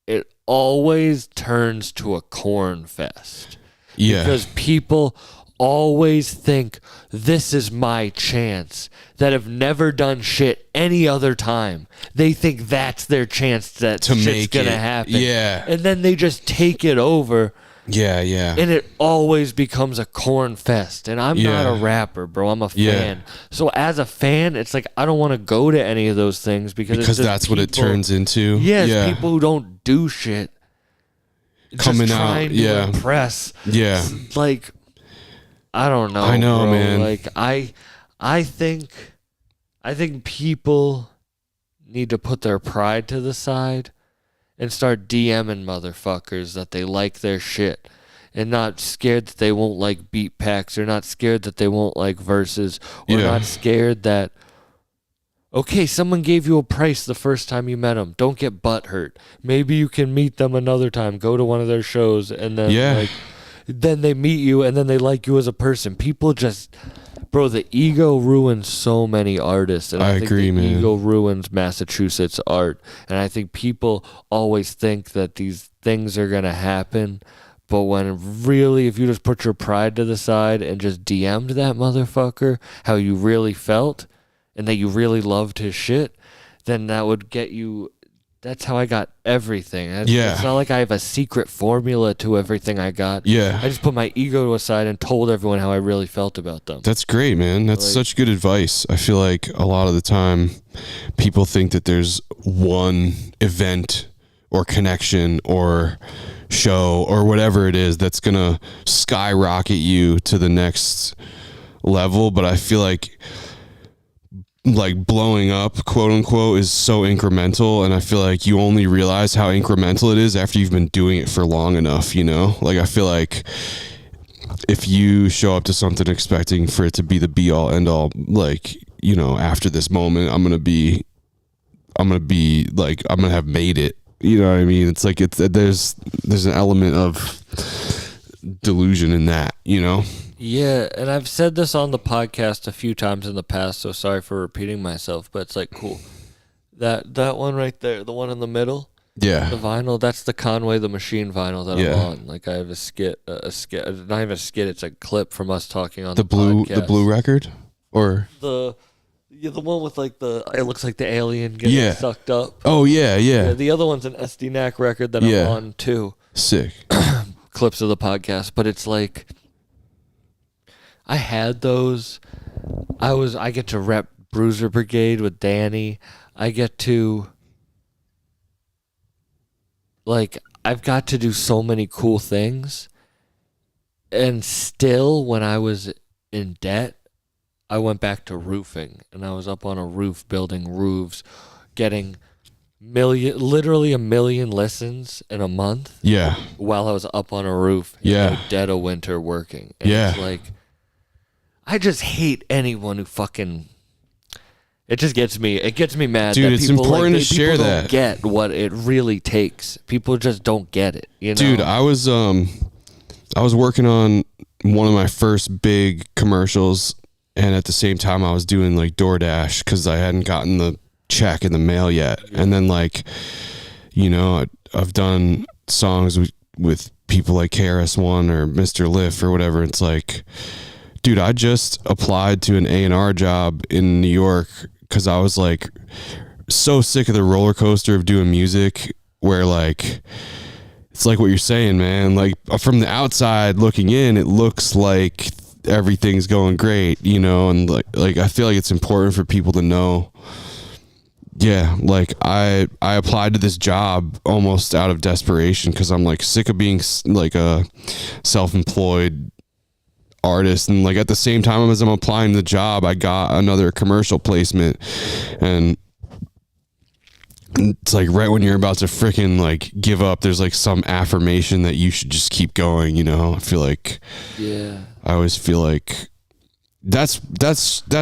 it always turns to a corn fest. Yeah. Because people always think this is my chance, that have never done shit any other time. They think that's their chance that To shit's make gonna it. happen. Yeah. And then they just take it over, Yeah, yeah. and it always becomes a corn fest. And I'm not Yeah. a rapper, bro. I'm a Yeah. fan. So as a fan, it's like I don't want to go to any of those things because it's just that's what it people- turns into. Yes, Yeah. people who don't do shit. Coming just out, trying to yeah. impress. Yeah. Like, I don't know. I know, bro. man. Like I think people need to put their pride to the side and start DMing motherfuckers that they like their shit, and not scared that they won't like beat packs, or not scared that they won't like verses, or Yeah. not scared that, okay, someone gave you a price the first time you met them. Don't get butthurt. Maybe you can meet them another time. Go to one of their shows, and then Yeah. then they meet you, and then they like you as a person. People just, bro, the ego ruins so many artists, and I think agree, the man. ego ruins Massachusetts art. And I think people always think that these things are gonna happen, but when really, if you just put your pride to the side and just DM'd that motherfucker how you really felt, and that you really loved his shit, then that would get you. That's how I got everything. Yeah. It's not like I have a secret formula to everything I got. Yeah. I just put my ego aside and told everyone how I really felt about them. That's great, man. That's Like- such good advice. I feel like a lot of the time people think that there's one event or connection or show or whatever it is that's going to skyrocket you to the next level. But I feel like blowing up, quote unquote, is so incremental, and I feel like you only realize how incremental it is after you've been doing it for long enough, you know? Like, I feel like if you show up to something expecting for it to be the be all end all, like, you know, after this moment I'm gonna be like, I'm gonna have made it, you know what I mean? It's like there's an element of delusion in that, you know? Yeah, and I've said this on the podcast a few times in the past, so sorry for repeating myself, but it's like, cool. That one right there, the one in the middle, the Yeah. vinyl, that's the Conway the Machine vinyl that Yeah. I'm on. Like, I have a skit, not even a skit, it's a clip from us talking on The blue podcast. record? Or The one with like it looks like the alien getting Yeah. sucked up. oh yeah. Yeah, the other one's an SD-NAC record that Yeah. I'm on too. Sick. Clips of the podcast, but it's like I had those. I get to rep Bruiser Brigade with Danny. I get to, like, I've got to do so many cool things. And still, when I was in debt, I went back to roofing, and I was up on a roof building roofs, getting literally 1 million listens in a month Yeah. while I was up on a roof in Yeah. the dead of winter working. And Yeah. it's like, I just hate anyone who fucking. It just gets me. It gets me mad. Dude, that it's people, important like, to share people that. Don't get what it really takes. People just don't get it. You know, Dude, I was working on one of my first big commercials, and at the same time I was doing like DoorDash because I hadn't gotten the check in the mail yet. And then, like, you know, I've done songs with people like KRS-One or Mr. Liff or whatever. It's like, dude, I just applied to an A&R job in New York because I was like so sick of the roller coaster of doing music where, like, it's like what you're saying, man. Like, from the outside looking in, it looks like everything's going great, you know, and like I feel like it's important for people to know Yeah, like I applied to this job almost out of desperation because I'm like sick of being like a self-employed artist, and like at the same time as I'm applying the job, I got another commercial placement, and it's like right when you're about to freaking like give up, there's like some affirmation that you should just keep going. You know, I feel like I always feel like that's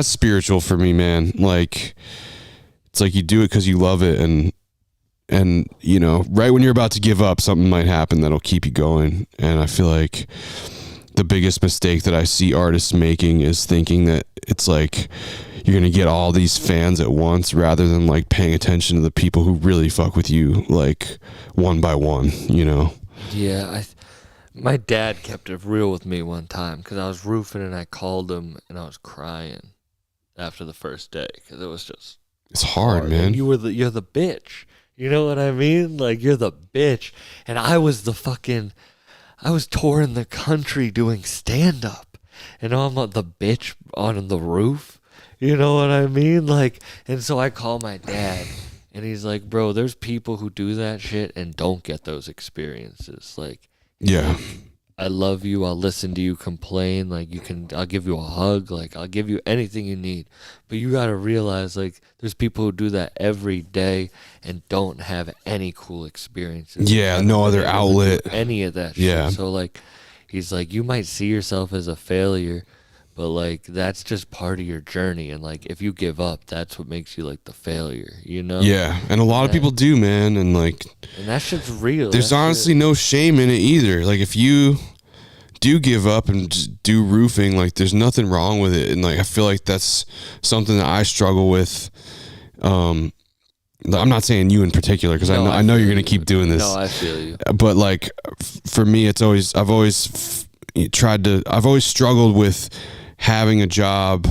spiritual for me, man. Like it's like you do it because you love it, and you know, right when you're about to give up, something might happen that'll keep you going. And I feel like the biggest mistake that I see artists making is thinking that it's like you're gonna get all these fans at once rather than like paying attention to the people who really fuck with you, like one by one, you know? Yeah, my dad kept it real with me one time because I was roofing and I called him and I was crying after the first day because it was just it's hard, man. And you're the bitch. You know what I mean? Like you're the bitch, and I was touring the country doing stand up, and I'm the bitch on the roof. You know what I mean? Like, and so I call my dad, and he's like, "Bro, there's people who do that shit and don't get those experiences. Like, yeah, I love you. I'll listen to you complain. Like, I'll give you a hug. Like, I'll give you anything you need. But you gotta realize, like, there's people who do that every day and don't have any cool experiences. Yeah, no other outlet. Any of that shit. Yeah. So, like, he's like, you might see yourself as a failure, but, like, that's just part of your journey. And, like, if you give up, that's what makes you, like, the failure, you know? Yeah, and a lot of people do, man. And, like, and that shit's real. There's honestly no shame in it either. Like, if you do give up and just do roofing, like, there's nothing wrong with it. And, like, I feel like that's something that I struggle with. I'm not saying you in particular because I know you're going to keep doing this. No, I feel you. But, like, for me, I've always struggled with having a job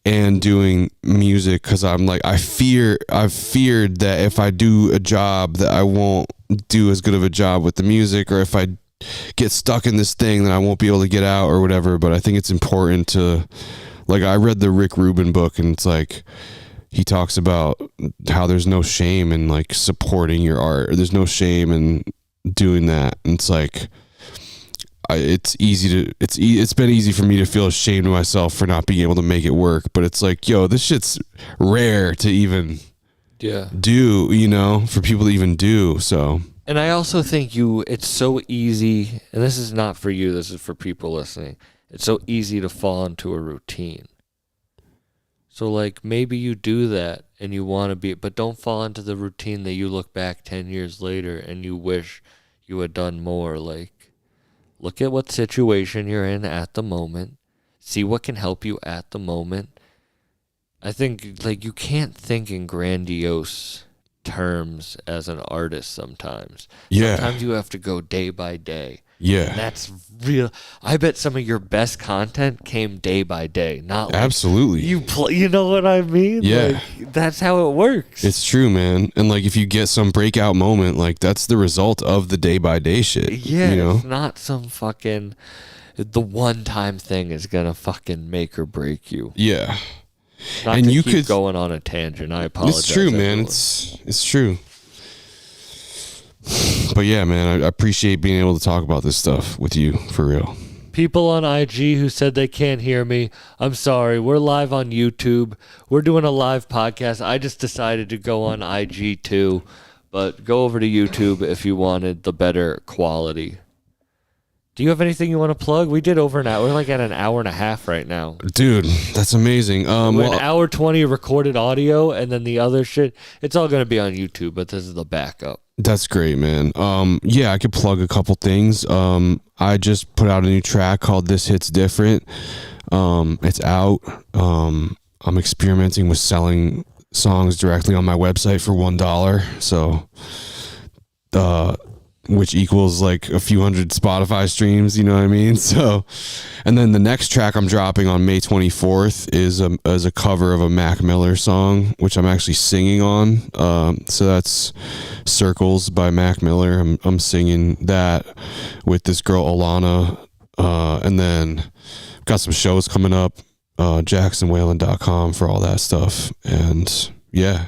and doing music because I'm like, I've feared that if I do a job that I won't do as good of a job with the music, or if I get stuck in this thing that I won't be able to get out or whatever. But I think it's important to, like, I read the Rick Rubin book, and it's like he talks about how there's no shame in like supporting your art, or there's no shame in doing that. And it's like it's been easy for me to feel ashamed of myself for not being able to make it work, but it's like, yo, this shit's rare to even do, you know, for people to even do. So, and I also think it's so easy, and this is not for you, this is for people listening. It's so easy to fall into a routine. So, like, maybe you do that and you want to be, but don't fall into the routine that you look back 10 years later and you wish you had done more. Like, look at what situation you're in at the moment. See what can help you at the moment. I think, like, you can't think in grandiose terms as an artist sometimes. Yeah. Sometimes you have to go day by day. Yeah. And that's real. I bet some of your best content came day by day, not like absolutely. You know what I mean? Yeah. Like, that's how it works. It's true, man. And like, if you get some breakout moment, like, that's the result of the day by day shit. Yeah. You know? It's not some fucking, the one time thing is gonna fucking make or break you. Yeah. Not and to you keep could going on a tangent. I apologize. It's true, man. everyone. It's true. But yeah, man, I appreciate being able to talk about this stuff with you, for real. People on IG who said they can't hear me, I'm sorry. We're live on YouTube. We're doing a live podcast. I just decided to go on IG too, but go over to YouTube if you wanted the better quality. Do you have anything you want to plug? We did over an hour. We're like at an hour and a half right now. Dude, that's amazing. We're an hour 20 recorded audio, and then the other shit, it's all going to be on YouTube, but this is the backup. That's great, man. Yeah, I could plug a couple things. I just put out a new track called This Hits Different. It's out. I'm experimenting with selling songs directly on my website for $1. So, which equals like a few hundred Spotify streams, you know what I mean? So, and then the next track I'm dropping on May 24th is a cover of a Mac Miller song, which I'm actually singing on. So that's Circles by Mac Miller. I'm singing that with this girl Alana, and then got some shows coming up. JacksonWhalan.com for all that stuff. And yeah,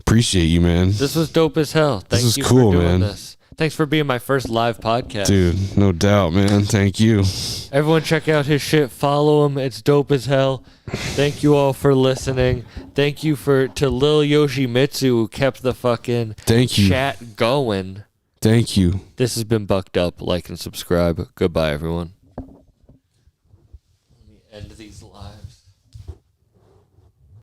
Appreciate you, man. This was dope as hell. Thank was you cool, for doing man. this. Thanks for being my first live podcast. Dude, no doubt, man. Thank you. Everyone check out his shit. Follow him. It's dope as hell. Thank you all for listening. Thank you to Lil Yoshimitsu who kept the fucking Thank you. chat going. Thank you. This has been Bucked Up. Like and subscribe. Goodbye, everyone. Let me end these